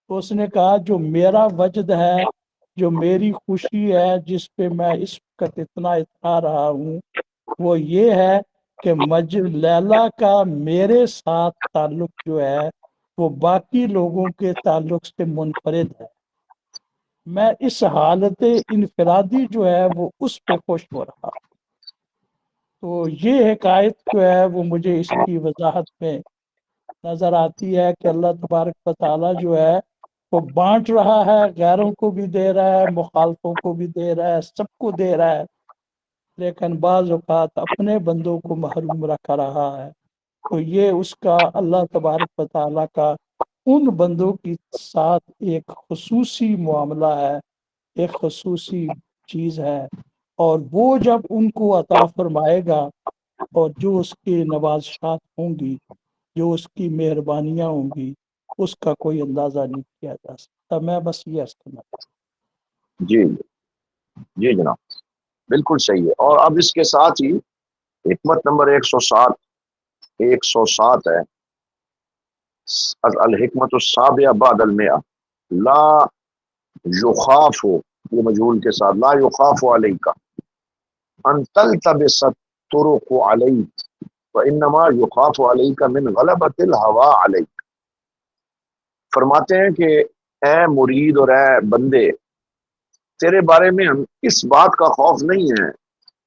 تو اس نے کہا جو میرا وجد ہے، جو میری خوشی ہے، جس پہ میں اس وقت اتنا اتنا رہا ہوں، وہ یہ ہے کہ لیلا کا میرے ساتھ تعلق جو ہے وہ باقی لوگوں کے تعلق سے منفرد ہے۔ میں اس حالت انفرادی جو ہے وہ اس پہ خوش ہو رہا۔ تو یہ حکایت جو ہے وہ مجھے اس کی وضاحت میں نظر آتی ہے کہ اللہ تبارک و تعالیٰ جو ہے وہ بانٹ رہا ہے، غیروں کو بھی دے رہا ہے، مخالفوں کو بھی دے رہا ہے، سب کو دے رہا ہے، لیکن بعض اوقات اپنے بندوں کو محروم رکھ رہا ہے۔ تو یہ اس کا اللہ تبارک و تعالیٰ کا ان بندوں کے ساتھ ایک خصوصی معاملہ ہے، ایک خصوصی چیز ہے، اور وہ جب ان کو عطا فرمائے گا اور جو اس کی نوازشات ہوں گی، جو اس کی مہربانیاں ہوں گی، اس کا کوئی اندازہ نہیں کیا جا سکتا۔ میں بس یہ عرض کرنا جی جی جناب، بالکل صحیح ہے۔ اور اب اس کے ساتھ ہی حکمت نمبر 107 ہے، الحکمت السابعہ بعد المئہ، لا یخاف، یہ مجہول کے ساتھ، لا یخاف علیک ان تلتبس الطرق علیک وانما یخاف علیک من غلبۃ الہوا علیک۔ فرماتے ہیں کہ اے مرید اور اے بندے، تیرے بارے میں ہم اس بات کا خوف نہیں ہے،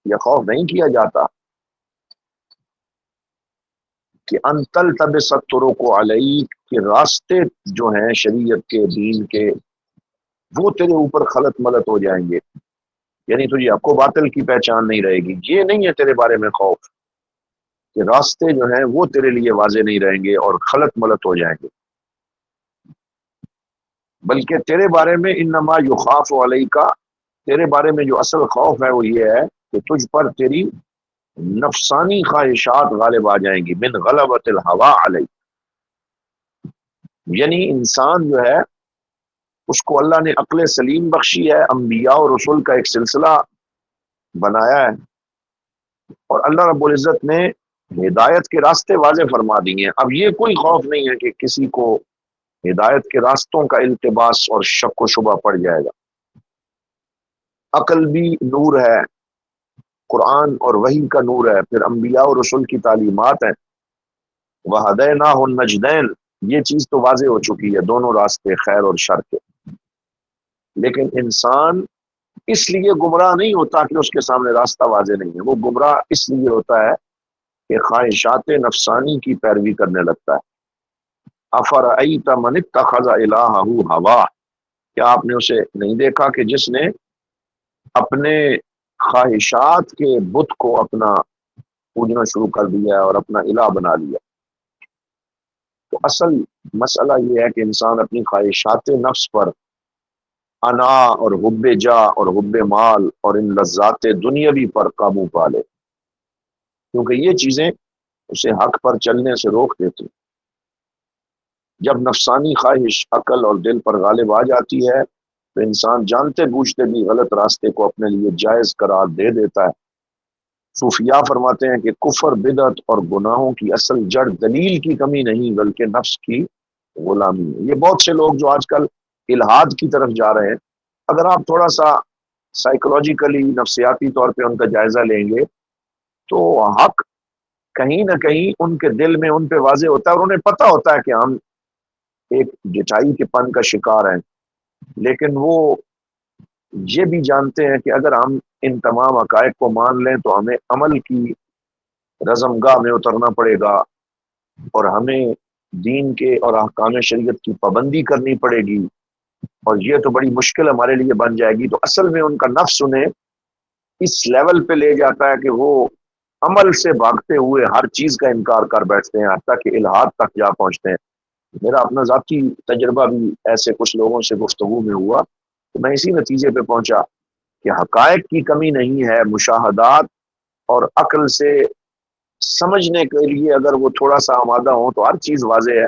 یا خوف نہیں کیا جاتا کہ ان تلتبس الطرق علیک، کہ راستے جو ہیں شریعت کے، دین کے، وہ تیرے اوپر خلط ملط ہو جائیں گے، یعنی تجھے حق و باطل کی پہچان نہیں رہے گی۔ یہ نہیں ہے تیرے بارے میں خوف کہ راستے جو ہیں وہ تیرے لیے واضح نہیں رہیں گے اور خلط ملط ہو جائیں گے، بلکہ تیرے بارے میں انما یخاف علیک، تیرے بارے میں جو اصل خوف ہے وہ یہ ہے کہ تجھ پر تیری نفسانی خواہشات غالب آ جائیں گی، من غلبۃ الہوا علیک، یعنی انسان جو ہے اس کو اللہ نے عقل سلیم بخشی ہے، انبیاء اور رسول کا ایک سلسلہ بنایا ہے، اور اللہ رب العزت نے ہدایت کے راستے واضح فرما دیے. اب یہ کوئی خوف نہیں ہے کہ کسی کو ہدایت کے راستوں کا التباس اور شک و شبہ پڑ جائے گا. عقل بھی نور ہے، قرآن اور وحی کا نور ہے، پھر انبیاء اور رسول کی تعلیمات ہیں. وَهَدَيْنَاهُ النَّجْدَيْنِ، یہ چیز تو واضح ہو چکی ہے، دونوں راستے خیر اور شر کے. لیکن انسان اس لیے گمراہ نہیں ہوتا کہ اس کے سامنے راستہ واضح نہیں ہے، وہ گمراہ اس لیے ہوتا ہے کہ خواہشات نفسانی کی پیروی کرنے لگتا ہے. افرأیت من اتخذ الہہ ہوا، کیا آپ نے اسے نہیں دیکھا کہ جس نے اپنے خواہشات کے بت کو اپنا پوجنا شروع کر دیا اور اپنا الہ بنا لیا. تو اصل مسئلہ یہ ہے کہ انسان اپنی خواہشات نفس پر، انا اور حب جا اور حب مال اور ان لذات دنیاوی پر قابو پا لے، کیونکہ یہ چیزیں اسے حق پر چلنے سے روک دیتی. جب نفسانی خواہش عقل اور دل پر غالب آ جاتی ہے تو انسان جانتے بوجھتے بھی غلط راستے کو اپنے لیے جائز قرار دے دیتا ہے. صوفیاء فرماتے ہیں کہ کفر، بدعت اور گناہوں کی اصل جڑ دلیل کی کمی نہیں بلکہ نفس کی غلامی ہے. یہ بہت سے لوگ جو آج کل الہاد کی طرف جا رہے ہیں، اگر آپ تھوڑا سا سائیکولوجیکلی نفسیاتی طور پہ ان کا جائزہ لیں گے تو حق کہیں نہ کہیں ان کے دل میں ان پہ واضح ہوتا ہے اور انہیں پتہ ہوتا ہے کہ ہم ایک جٹائی کے پن کا شکار ہیں. لیکن وہ یہ بھی جانتے ہیں کہ اگر ہم ان تمام حقائق کو مان لیں تو ہمیں عمل کی رزمگاہ میں اترنا پڑے گا اور ہمیں دین کے اور احکام شریعت کی پابندی کرنی پڑے گی، اور یہ تو بڑی مشکل ہمارے لیے بن جائے گی. تو اصل میں ان کا نفس انہیں اس لیول پہ لے جاتا ہے کہ وہ عمل سے بھاگتے ہوئے ہر چیز کا انکار کر بیٹھتے ہیں، حتیٰ کہ الحاد تک جا پہنچتے ہیں. میرا اپنا ذاتی تجربہ بھی ایسے کچھ لوگوں سے گفتگو میں ہوا تو میں اسی نتیجے پہ پہنچا کہ حقائق کی کمی نہیں ہے، مشاہدات اور عقل سے سمجھنے کے لیے اگر وہ تھوڑا سا آمادہ ہوں تو ہر چیز واضح ہے.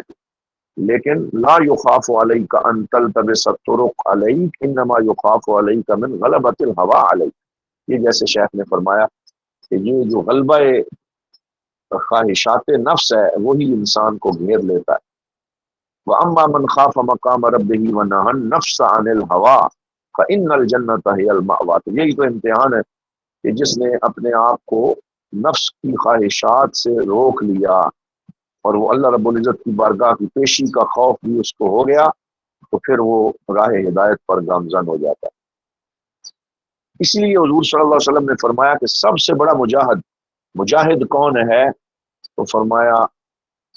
لیکن لا یخاف علیک ان تلتبس الطرق علیک انما یخاف علیک من غلبۃ الہوی علیک. یہ جیسے شیخ نے فرمایا کہ یہ جو غلبہ خواہشات نفس ہے وہی انسان کو گھیر لیتا ہے. وَأَمَّا مَنْ خَافَ مَقَامَ رَبِّهِ وَنَهَى النَّفْسَ عَنِ الْهَوَىٰ فَإِنَّ الْجَنَّةَ هِيَ الْمَأْوَىٰ. تو یہی تو امتحان ہے کہ جس نے اپنے آپ کو نفس کی خواہشات سے روک لیا اور وہ اللہ رب العزت کی بارگاہ کی پیشی کا خوف بھی اس کو ہو گیا تو پھر وہ راہ ہدایت پر گامزن ہو جاتا ہے. اس لیے حضور صلی اللہ علیہ وسلم نے فرمایا کہ سب سے بڑا مجاہد کون ہے؟ تو فرمایا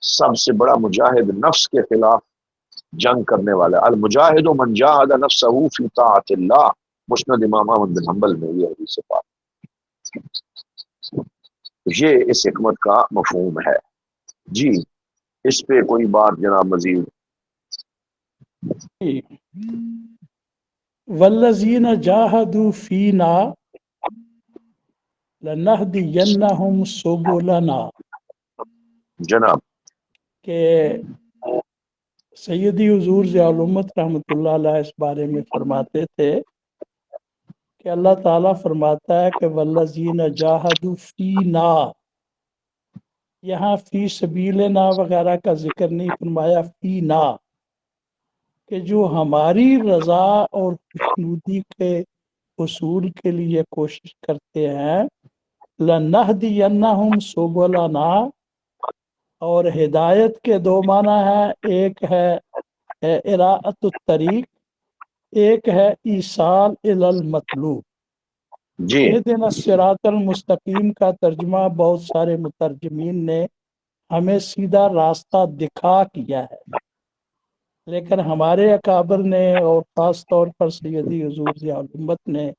سب سے بڑا مجاہد نفس کے خلاف جنگ کرنے والا. المجاہد من جاہد نفسہ فی طاعت اللہ، مسند امام احمد بن حنبل میں یہ حدیث پاک. یہ اس حکمت کا مفہوم ہے. جی اس پہ کوئی بات جناب مزید؟ والذین جاہدوا فینا لنہدینہم سبلنا، جناب کہ سیدی حضور ضیاء الامت رحمۃ اللہ علیہ اس بارے میں فرماتے تھے کہ اللہ تعالیٰ فرماتا ہے کہ والذین جاہدوا فینا، یہاں فی سبیلنا وغیرہ کا ذکر نہیں فرمایا، فینا، کہ جو ہماری رضا اور خوشنودی کے حصول کے لیے کوشش کرتے ہیں. لنہدینہم سبلنا، اور ہدایت کے دو معنی ہے، ایک ہے اراءۃ الطریق، ایک ہے ایصال الی المطلوب. جی اہدنا الصراط المستقیم کا ترجمہ بہت سارے مترجمین نے ہمیں سیدھا راستہ دکھا کیا ہے، لیکن ہمارے اکابر نے اور خاص طور پر سیدی حضور ضیاء الامت نے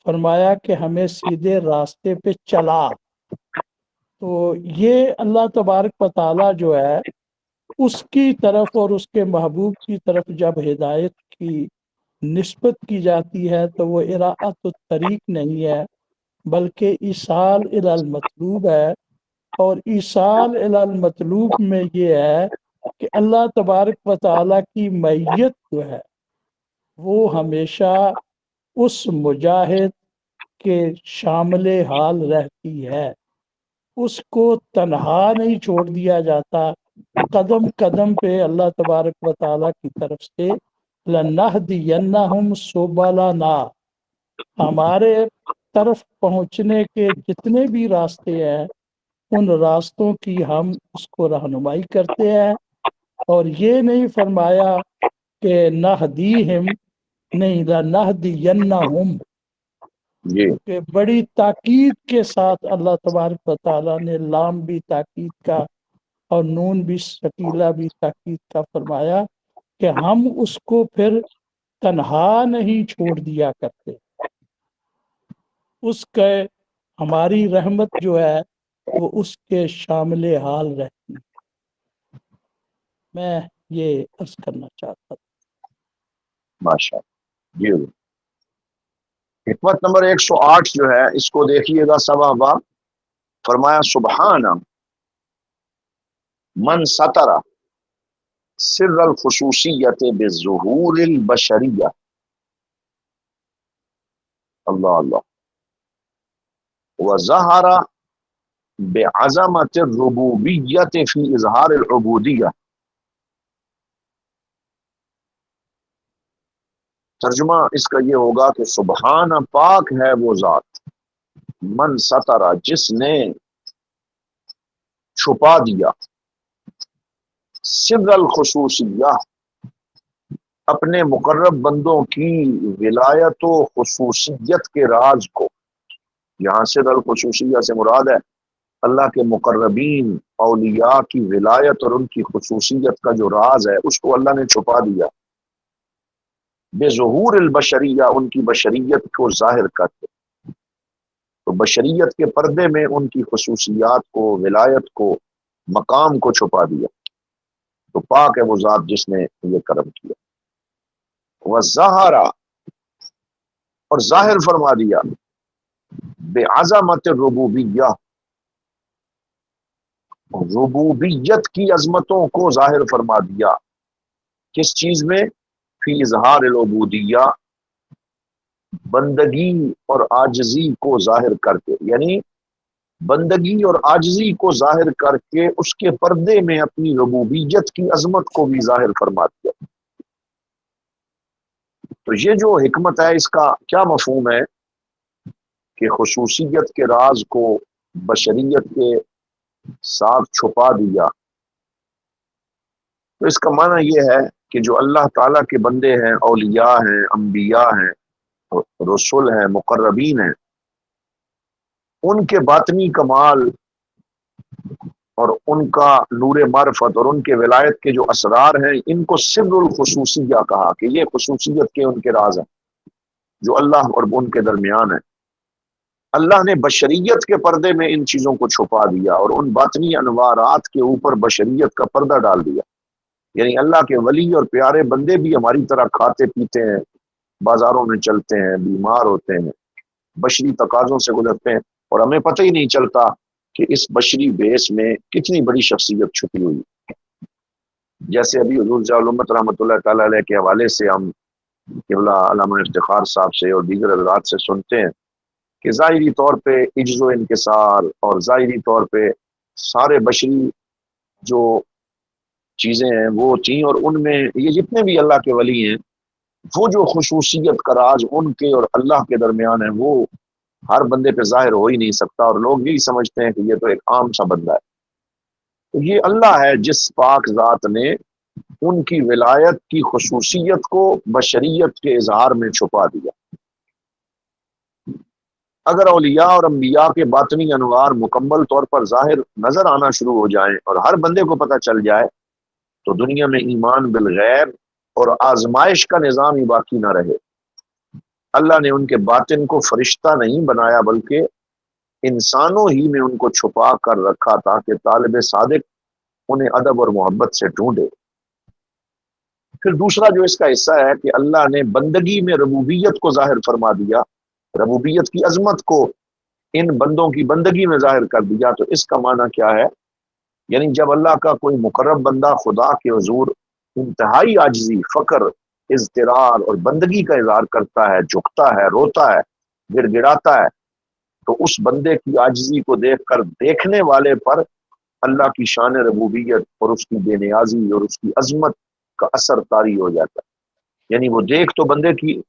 فرمایا کہ ہمیں سیدھے راستے پہ چلا. تو یہ اللہ تبارک و تعالیٰ جو ہے اس کی طرف اور اس کے محبوب کی طرف جب ہدایت کی نسبت کی جاتی ہے تو وہ اراءۃ الطریق نہیں ہے بلکہ ایصال الی المطلوب ہے. اور ایصال الی المطلوب میں یہ ہے کہ اللہ تبارک و تعالیٰ کی معیت جو ہے وہ ہمیشہ اس مجاہد کے شامل حال رہتی ہے. اس کو تنہا نہیں چھوڑ دیا جاتا، قدم قدم پہ اللہ تبارک و تعالیٰ کی طرف سے لَنَهْدِيَنَّهُمْ سُبُلَنَا، ہمارے طرف پہنچنے کے جتنے بھی راستے ہیں ان راستوں کی ہم اس کو رہنمائی کرتے ہیں۔ اور یہ نہیں فرمایا کہ نہدیہم، نہیں، لَنَهْدِيَنَّهُمْ، جی کہ بڑی تاکید کے ساتھ اللہ تبارک و تعالیٰ نے لام بھی تاکید کا اور نون بھی ثقیلہ بھی تاکید کا فرمایا کہ ہم اس کو پھر تنہا نہیں چھوڑ دیا کرتے، اس کے ہماری رحمت جو ہے وہ اس کے شامل حال رہتی۔ میں یہ عرض کرنا چاہتا تھا۔ ماشاء اللہ، جی حضور۔ حکمت نمبر 108 جو ہے اس کو دیکھیے گا، سوا باب فرمایا سبحان من ستر سر الخصوصیت بظہور البشریہ، اللہ اللہ، وظہر بعظمت الربوبیت فی اظہار العبودیہ۔ ترجمہ اس کا یہ ہوگا کہ سبحان، پاک ہے وہ ذات، من سترا، جس نے چھپا دیا، سر الخصوصیہ، اپنے مقرب بندوں کی ولایت و خصوصیت کے راز کو۔ یہاں سر الخصوصیہ سے مراد ہے اللہ کے مقربین اولیاء کی ولایت اور ان کی خصوصیت کا جو راز ہے اس کو اللہ نے چھپا دیا، بے ظہور البشریہ، ان کی بشریت کو ظاہر کرتے، تو بشریت کے پردے میں ان کی خصوصیات کو، ولایت کو، مقام کو چھپا دیا۔ تو پاک ہے وہ ذات جس نے یہ کرم کیا۔ وَظَہَرَ، اور ظاہر فرما دیا، بعظمت الربوبیہ، ربوبیت کی عظمتوں کو ظاہر فرما دیا۔ کس چیز میں؟ فی اظہار العبودیہ، بندگی اور عاجزی کو ظاہر کر کے، یعنی بندگی اور عاجزی کو ظاہر کر کے اس کے پردے میں اپنی ربوبیت کی عظمت کو بھی ظاہر فرما دیا۔ تو یہ جو حکمت ہے اس کا کیا مفہوم ہے کہ خصوصیت کے راز کو بشریت کے ساتھ چھپا دیا۔ تو اس کا معنی یہ ہے کہ جو اللہ تعالیٰ کے بندے ہیں، اولیاء ہیں، انبیاء ہیں، رسول ہیں، مقربین ہیں، ان کے باطنی کمال اور ان کا نور معرفت اور ان کے ولایت کے جو اسرار ہیں، ان کو سر الخصوصیہ کہا کہ یہ خصوصیت کے ان کے راز ہیں جو اللہ اور ان کے درمیان ہیں۔ اللہ نے بشریت کے پردے میں ان چیزوں کو چھپا دیا اور ان باطنی انوارات کے اوپر بشریت کا پردہ ڈال دیا۔ یعنی اللہ کے ولی اور پیارے بندے بھی ہماری طرح کھاتے پیتے ہیں، بازاروں میں چلتے ہیں، بیمار ہوتے ہیں، بشری تقاضوں سے گزرتے ہیں، اور ہمیں پتہ ہی نہیں چلتا کہ اس بشری بیس میں کتنی بڑی شخصیت چھپی ہوئی۔ جیسے ابھی حضور ضیاء الامت رحمۃ اللہ تعالی علیہ کے حوالے سے ہم قبلہ علامہ افتخار صاحب سے اور دیگر حضرات سے سنتے ہیں کہ ظاہری طور پہ عجز و انکسار اور ظاہری طور پہ سارے بشری جو چیزیں ہیں وہ تھیں، اور ان میں یہ جتنے بھی اللہ کے ولی ہیں، وہ جو خصوصیت کا راز ان کے اور اللہ کے درمیان ہے وہ ہر بندے پہ ظاہر ہو ہی نہیں سکتا، اور لوگ یہی سمجھتے ہیں کہ یہ تو ایک عام سا بندہ ہے۔ تو یہ اللہ ہے جس پاک ذات نے ان کی ولایت کی خصوصیت کو بشریت کے اظہار میں چھپا دیا۔ اگر اولیاء اور انبیاء کے باطنی انوار مکمل طور پر ظاہر نظر آنا شروع ہو جائیں اور ہر بندے کو پتہ چل جائے تو دنیا میں ایمان بالغیب اور آزمائش کا نظام ہی باقی نہ رہے۔ اللہ نے ان کے باطن کو فرشتہ نہیں بنایا بلکہ انسانوں ہی میں ان کو چھپا کر رکھا تاکہ طالب صادق انہیں ادب اور محبت سے ڈھونڈے۔ پھر دوسرا جو اس کا حصہ ہے کہ اللہ نے بندگی میں ربوبیت کو ظاہر فرما دیا، ربوبیت کی عظمت کو ان بندوں کی بندگی میں ظاہر کر دیا۔ تو اس کا معنی کیا ہے؟ یعنی جب اللہ کا کوئی مقرب بندہ خدا کے حضور انتہائی عاجزی، فقر، اضطرار اور بندگی کا اظہار کرتا ہے، جھکتا ہے، روتا ہے، گڑ گڑاتا ہے، تو اس بندے کی عاجزی کو دیکھ کر دیکھنے والے پر اللہ کی شان ربوبیت اور اس کی بے نیازی اور اس کی عظمت کا اثر طاری ہو جاتا ہے. یعنی وہ دیکھ تو بندے کی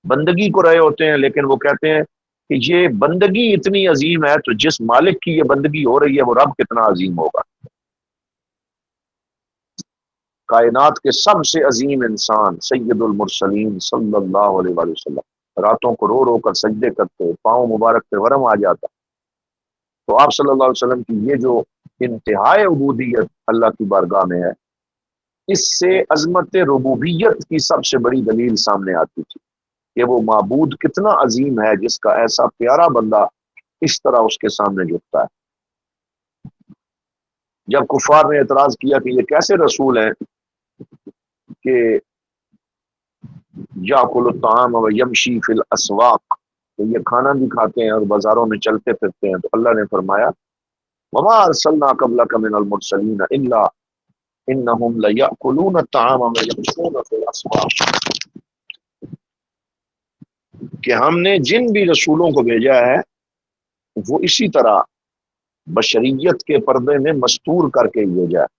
بندگی کو رہے ہوتے ہیں، لیکن وہ کہتے ہیں کہ یہ بندگی اتنی عظیم ہے، تو جس مالک کی یہ بندگی ہو رہی ہے وہ رب کتنا عظیم ہوگا. کائنات کے سب سے عظیم انسان سید المرسلین صلی اللہ علیہ وآلہ وسلم راتوں کو رو رو کر سجدے کرتے، پاؤں مبارک پہ ورم آ جاتا. تو آپ صلی اللہ علیہ وسلم کی یہ جو انتہائی عبودیت اللہ کی بارگاہ میں ہے، اس سے عظمت ربوبیت کی سب سے بڑی دلیل سامنے آتی تھی کہ وہ معبود کتنا عظیم ہے جس کا ایسا پیارا بندہ اس طرح اس کے سامنے جھکتا ہے. جب کفار نے اعتراض کیا کہ یہ کیسے رسول ہیں کہ یاکل الطعام و یمشی فی الاسواق، تو یہ کھانا بھی کھاتے ہیں اور بازاروں میں چلتے پھرتے ہیں، تو اللہ نے فرمایا وما ارسلنا قبلک من المرسلین الا انہم لیأکلون الطعام و یمشون فی الاسواق، کہ ہم نے جن بھی رسولوں کو بھیجا ہے وہ اسی طرح بشریت کے پردے میں مستور کر کے بھیجا ہے.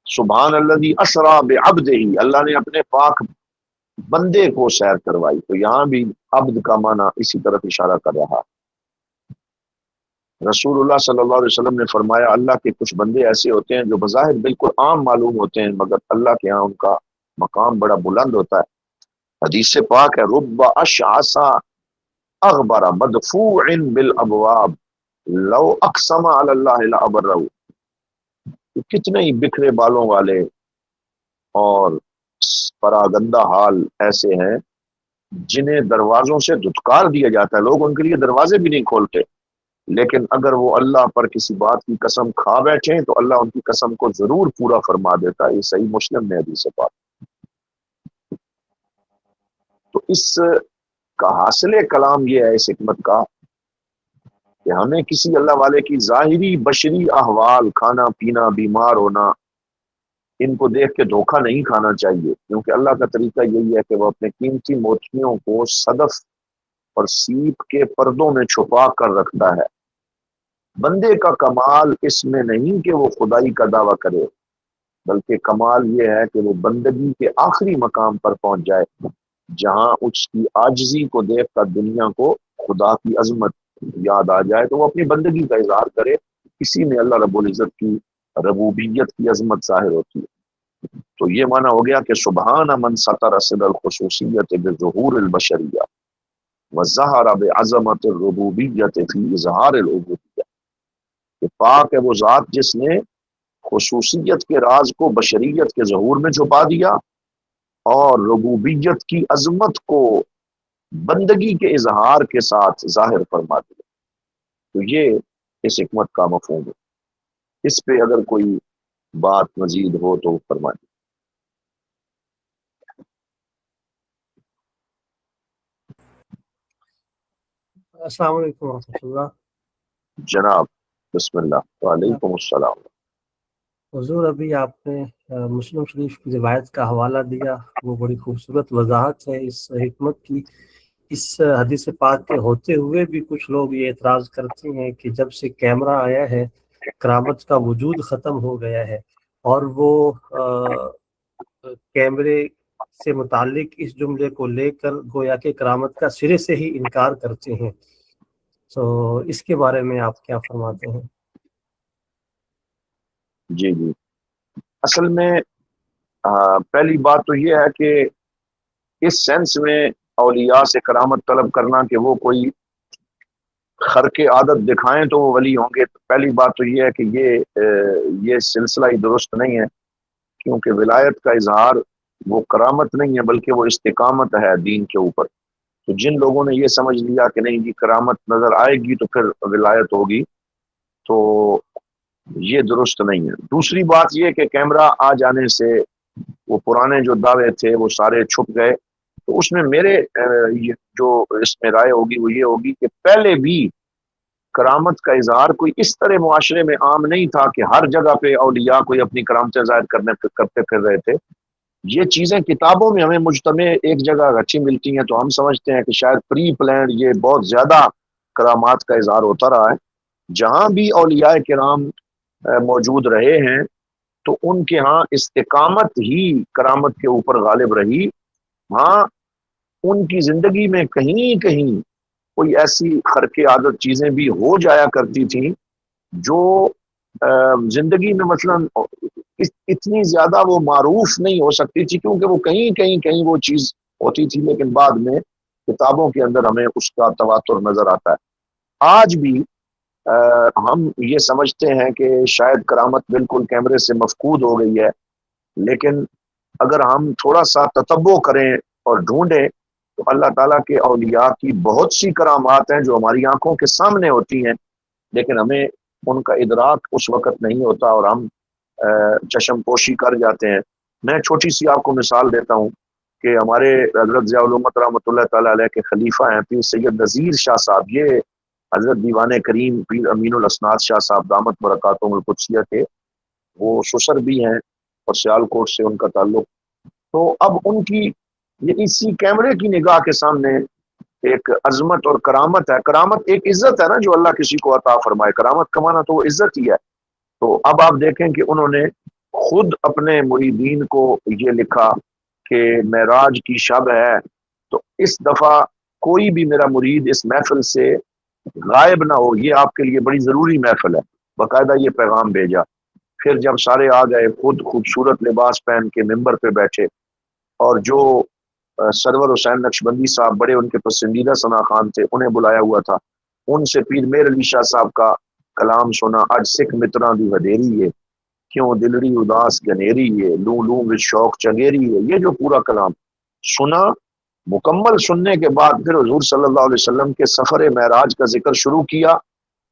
سبحان الذی اسری بعبدہ، اللہ نے اپنے پاک بندے کو سیر کروائی. تو یہاں بھی عبد کا معنی اسی طرف اشارہ کر رہا. رسول اللہ صلی اللہ علیہ وسلم نے فرمایا اللہ کے کچھ بندے ایسے ہوتے ہیں جو بظاہر بالکل عام معلوم ہوتے ہیں، مگر اللہ کے ہاں ان کا مقام بڑا بلند ہوتا ہے. حدیث سے پاک ہے رب اشعث اغبر مدفوع بالابواب لو اقسم علی اللہ لابرہ، کتنے ہی بکھرے بالوں والے اور پراگندہ حال ایسے ہیں جنہیں دروازوں سے دھتکار دیا جاتا ہے، لوگ ان کے لیے دروازے بھی نہیں کھولتے، لیکن اگر وہ اللہ پر کسی بات کی قسم کھا بیٹھیں تو اللہ ان کی قسم کو ضرور پورا فرما دیتا ہے. یہ صحیح مسلم میں حدیث سے پاک. تو اس کا حاصل کلام یہ ہے اس حکمت کا کہ ہمیں کسی اللہ والے کی ظاہری بشری احوال، کھانا پینا، بیمار ہونا، ان کو دیکھ کے دھوکہ نہیں کھانا چاہیے، کیونکہ اللہ کا طریقہ یہی ہے کہ وہ اپنے قیمتی موتیوں کو صدف اور سیپ کے پردوں میں چھپا کر رکھتا ہے. بندے کا کمال اس میں نہیں کہ وہ خدائی کا دعویٰ کرے، بلکہ کمال یہ ہے کہ وہ بندگی کے آخری مقام پر پہنچ جائے جہاں اس کی عاجزی کو دیکھ کر دنیا کو خدا کی عظمت یاد آ جائے، تو وہ اپنی بندگی کا اظہار کرے. اسی میں اللہ رب العزت کی ربوبیت کی عظمت ظاہر ہوتی ہے. تو یہ معنی ہو گیا کہ سبحان من سطر صدر الخصوصیت بظہور البشریہ وظہر بعظمت الربوبیت فی اظہار العبودیہ، کہ پاک ہے وہ ذات جس نے خصوصیت کے راز کو بشریت کے ظہور میں چھپا دیا اور ربوبیت کی عظمت کو بندگی کے اظہار کے ساتھ ظاہر فرما دیا. تو یہ اس حکمت کا مفہوم ہے. اس پہ اگر کوئی بات مزید ہو تو فرما دیں. السلام علیکم ورحمۃ اللہ. جناب بسم اللہ. وعلیکم السلام. حضور ابھی آپ نے مسلم شریف کی روایت کا حوالہ دیا، وہ بڑی خوبصورت وضاحت ہے اس حکمت کی. اس حدیث پاک کے ہوتے ہوئے بھی کچھ لوگ یہ اعتراض کرتے ہیں کہ جب سے کیمرہ آیا ہے کرامت کا وجود ختم ہو گیا ہے، اور وہ کیمرے سے متعلق اس جملے کو لے کر گویا کہ کرامت کا سرے سے ہی انکار کرتے ہیں. تو اس کے بارے میں آپ کیا فرماتے ہیں؟ جی جی، اصل میں پہلی بات تو یہ ہے کہ اس سینس میں اولیاء سے کرامت طلب کرنا کہ وہ کوئی خرق عادت دکھائیں تو وہ ولی ہوں گے، پہلی بات تو یہ ہے کہ یہ سلسلہ ہی درست نہیں ہے، کیونکہ ولایت کا اظہار وہ کرامت نہیں ہے بلکہ وہ استقامت ہے دین کے اوپر. تو جن لوگوں نے یہ سمجھ لیا کہ نہیں جی کرامت نظر آئے گی تو پھر ولایت ہوگی، تو یہ درست نہیں ہے. دوسری بات یہ کہ کیمرہ آ جانے سے وہ پرانے جو دعوے تھے وہ سارے چھپ گئے. تو اس میں میرے جو اس میں رائے ہوگی وہ یہ ہوگی کہ پہلے بھی کرامت کا اظہار کوئی اس طرح معاشرے میں عام نہیں تھا کہ ہر جگہ پہ اولیاء کوئی اپنی کرامتیں ظاہر کرتے پھر رہے تھے. یہ چیزیں کتابوں میں ہمیں مجتمع ایک جگہ اچھی ملتی ہیں تو ہم سمجھتے ہیں کہ شاید پری پلانڈ یہ بہت زیادہ کرامات کا اظہار ہوتا رہا ہے۔ جہاں بھی اولیاء کرام موجود رہے ہیں تو ان کے ہاں استقامت ہی کرامت کے اوپر غالب رہی۔ ہاں ان کی زندگی میں کہیں کہیں کوئی ایسی خرق عادت چیزیں بھی ہو جایا کرتی تھیں جو زندگی میں مثلا اتنی زیادہ وہ معروف نہیں ہو سکتی تھی، کیونکہ وہ کہیں وہ چیز ہوتی تھی، لیکن بعد میں کتابوں کے اندر ہمیں اس کا تواتر نظر آتا ہے۔ آج بھی ہم یہ سمجھتے ہیں کہ شاید کرامت بالکل کیمرے سے مفقود ہو گئی ہے، لیکن اگر ہم تھوڑا سا تتبع کریں اور ڈھونڈیں تو اللہ تعالیٰ کے اولیاء کی بہت سی کرامات ہیں جو ہماری آنکھوں کے سامنے ہوتی ہیں، لیکن ہمیں ان کا ادراک اس وقت نہیں ہوتا اور ہم چشم پوشی کر جاتے ہیں۔ میں چھوٹی سی آپ کو مثال دیتا ہوں کہ ہمارے حضرت ضیاء الامت رحمۃ اللہ تعالیٰ علیہ کے خلیفہ ہیں پیر سید نذیر شاہ صاحب، یہ حضرت دیوان کریم پیر امین الاسناد شاہ صاحب دامت برکاتہم القدسیہ کے وہ سسر بھی ہیں اور سیالکوٹ سے ان کا تعلق۔ تو اب ان کی یہ اسی کیمرے کی نگاہ کے سامنے ایک عظمت اور کرامت ہے۔ کرامت ایک عزت ہے نا جو اللہ کسی کو عطا فرمائے، کرامت کمانا تو وہ عزت ہی ہے۔ تو اب آپ دیکھیں کہ انہوں نے خود اپنے مریدین کو یہ لکھا کہ معراج کی شب ہے تو اس دفعہ کوئی بھی میرا مرید اس محفل سے غائب نہ ہو، یہ آپ کے لیے بڑی ضروری محفل ہے، باقاعدہ یہ پیغام بھیجا۔ پھر جب سارے آ گئے، خود خوبصورت لباس پہن کے ممبر پہ بیٹھے، اور جو سرور حسین نقشبندی صاحب بڑے ان کے پسندیدہ ثنا خان تھے انہیں بلایا ہوا تھا، ان سے پیر میر علی شاہ صاحب کا کلام سنا۔ اج سکھ متراں دی ودیری ہے، کیوں دلڑی اداس گنیری ہے، لوں لوں وچ شوق چنگیری ہے، یہ جو پورا کلام سنا، مکمل سننے کے بعد پھر حضور صلی اللہ علیہ وسلم کے سفر معراج کا ذکر شروع کیا،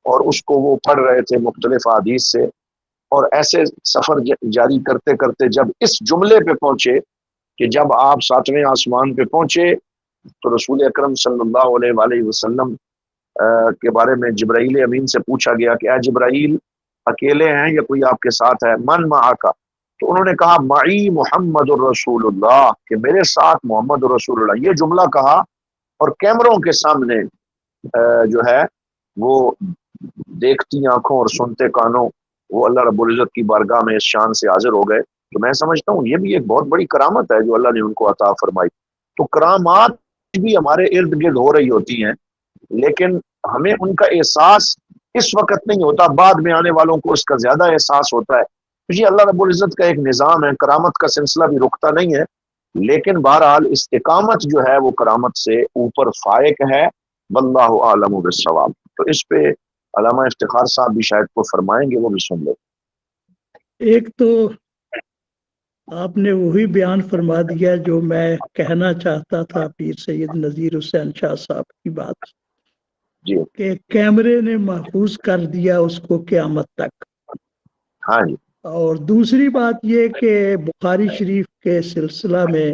اور اس کو وہ پڑھ رہے تھے مختلف احادیث سے، اور ایسے سفر جاری کرتے کرتے جب اس جملے پہ پہنچے کہ جب آپ 7ویں آسمان پہ پہنچے تو رسول اکرم صلی اللہ علیہ وآلہ وسلم کے بارے میں جبرائیل امین سے پوچھا گیا کہ اے جبرائیل اکیلے ہیں یا کوئی آپ کے ساتھ ہے؟ من معاکا، تو انہوں نے کہا معی محمد الرسول اللہ، کہ میرے ساتھ محمد الرسول اللہ۔ یہ جملہ کہا اور کیمروں کے سامنے جو ہے وہ دیکھتی آنکھوں اور سنتے کانوں وہ اللہ رب العزت کی بارگاہ میں اس شان سے حاضر ہو گئے۔ تو میں سمجھتا ہوں یہ بھی ایک بہت بڑی کرامت ہے جو اللہ نے ان کو عطا فرمائی۔ تو کرامات بھی ہمارے ارد گرد ہو رہی ہوتی ہیں، لیکن ہمیں ان کا احساس اس وقت نہیں ہوتا، بعد میں آنے والوں کو اس کا زیادہ احساس ہوتا ہے۔ یہ اللہ رب العزت کا ایک نظام ہے، کرامت کا سلسلہ بھی رکتا نہیں ہے، لیکن بہرحال استقامت جو ہے وہ کرامت سے اوپر فائق ہے۔ واللہ عالم بالصواب۔ تو اس پہ علامہ افتخار صاحب بھی شاید کو فرمائیں گے، وہ بھی سن لیں۔ ایک تو آپ نے وہی بیان فرما دیا جو میں کہنا چاہتا تھا پیر سید نذیر حسین شاہ صاحب کی بات، جی کہ کیمرے نے محفوظ کر دیا اس کو قیامت تک۔ ہاں جی اور دوسری بات یہ کہ بخاری شریف کے سلسلہ میں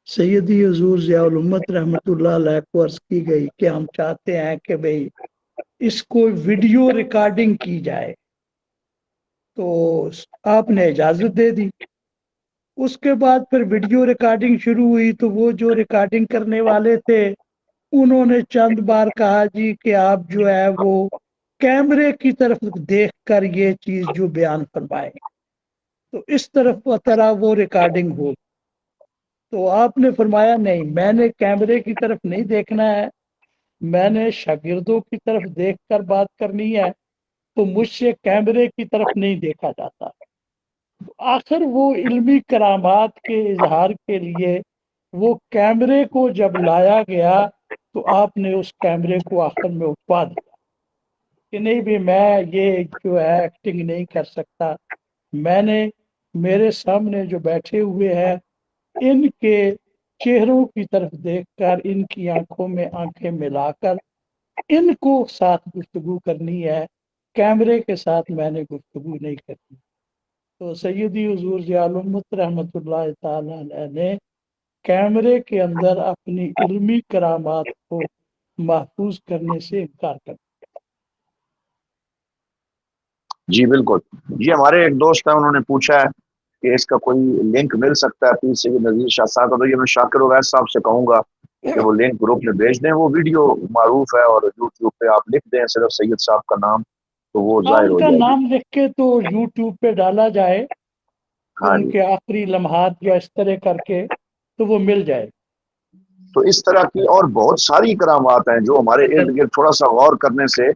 سیدی حضور ضیاء الامت رحمۃ اللہ علیہ کو عرض کی گئی کہ ہم چاہتے ہیں کہ بھئی اس کو ویڈیو ریکارڈنگ کی جائے، تو آپ نے اجازت دے دی۔ اس کے بعد پھر ویڈیو ریکارڈنگ شروع ہوئی تو وہ جو ریکارڈنگ کرنے والے تھے انہوں نے چند بار کہا جی کہ آپ جو ہے وہ کیمرے کی طرف دیکھ کر یہ چیز جو بیان فرمائیں، تو اس طرح وہ ریکارڈنگ ہو۔ تو آپ نے فرمایا نہیں، میں نے کیمرے کی طرف نہیں دیکھنا ہے، میں نے شاگردوں کی طرف دیکھ کر بات کرنی ہے، تو مجھ سے کیمرے کی طرف نہیں دیکھا جاتا۔ آخر وہ علمی کرامات کے اظہار کے لیے وہ کیمرے کو جب لایا گیا تو آپ نے اس کیمرے کو آخر میں اٹھوا دیا کہ نہیں بھی میں یہ جو ہے ایکٹنگ نہیں کر سکتا، میں نے میرے سامنے جو بیٹھے ہوئے ہیں ان کے چہروں کی طرف دیکھ کر، ان کی آنکھوں میں آنکھیں ملا کر ان کو ساتھ گفتگو کرنی ہے، کیمرے کے ساتھ میں نے گفتگو نہیں کرنی۔ تو سیدی حضور ضیاء الامت رحمۃ اللہ تعالی علیہ نے کیمرے کے اندر اپنی علمی کرامات کو محفوظ کرنے سے انکار کر دیا۔ جی بالکل۔ یہ ہمارے ایک دوست ہیں، انہوں نے پوچھا ہے کہ اس کا کوئی لنک مل سکتا ہے پیر سید نذیر شاہ صاحب کا، تو یہ میں شاکر اویس صاحب سے کہوں گا کہ وہ لنک گروپ میں بھیج دیں. وہ ویڈیو معروف ہے اور یوٹیوب پہ آپ لکھ دیں صرف سید صاحب کا نام تو وہ ظاہر ان ہو کا جائے گی. نام لکھ کے تو یوٹیوب پہ ڈالا جائے کہ ہاں ان جی. کے آخری لمحات یا اس طرح کر کے تو وہ مل جائے. تو اس طرح کی اور بہت ساری کرامات ہیں جو ہمارے ارد گرد تھوڑا سا غور کرنے سے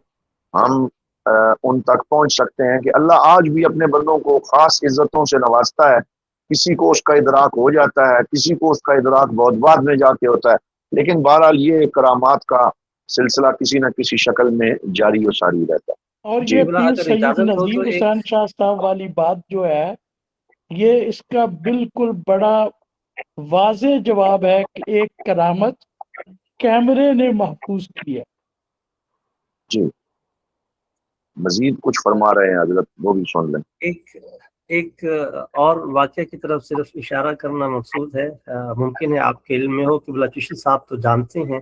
ہم ان تک پہنچ سکتے ہیں کہ اللہ آج بھی اپنے بندوں کو خاص عزتوں سے نوازتا ہے. کسی کو اس کا ادراک ہو جاتا ہے، کسی کو اس کا ادراک بہت بعد میں جا کے ہوتا ہے، لیکن بہرحال یہ کرامات کا سلسلہ کسی نہ کسی شکل میں جاری و ساری رہتا ہے. اور جی یہ قبلہ پیر اگر سید اجازت ہو تو نذیر ایک حسین شاہ صاحب والی بات جو ہے یہ اس کا بالکل بڑا واضح جواب ہے کہ ایک کرامت کیمرے نے محفوظ کی ہے. جی مزید کچھ فرما رہے ہیں حضرت، وہ بھی سن لیں. ایک اور واقعہ کی طرف صرف اشارہ کرنا مقصود ہے. ممکن ہے آپ کے علم میں ہو، قبلہ چشتی صاحب تو جانتے ہیں،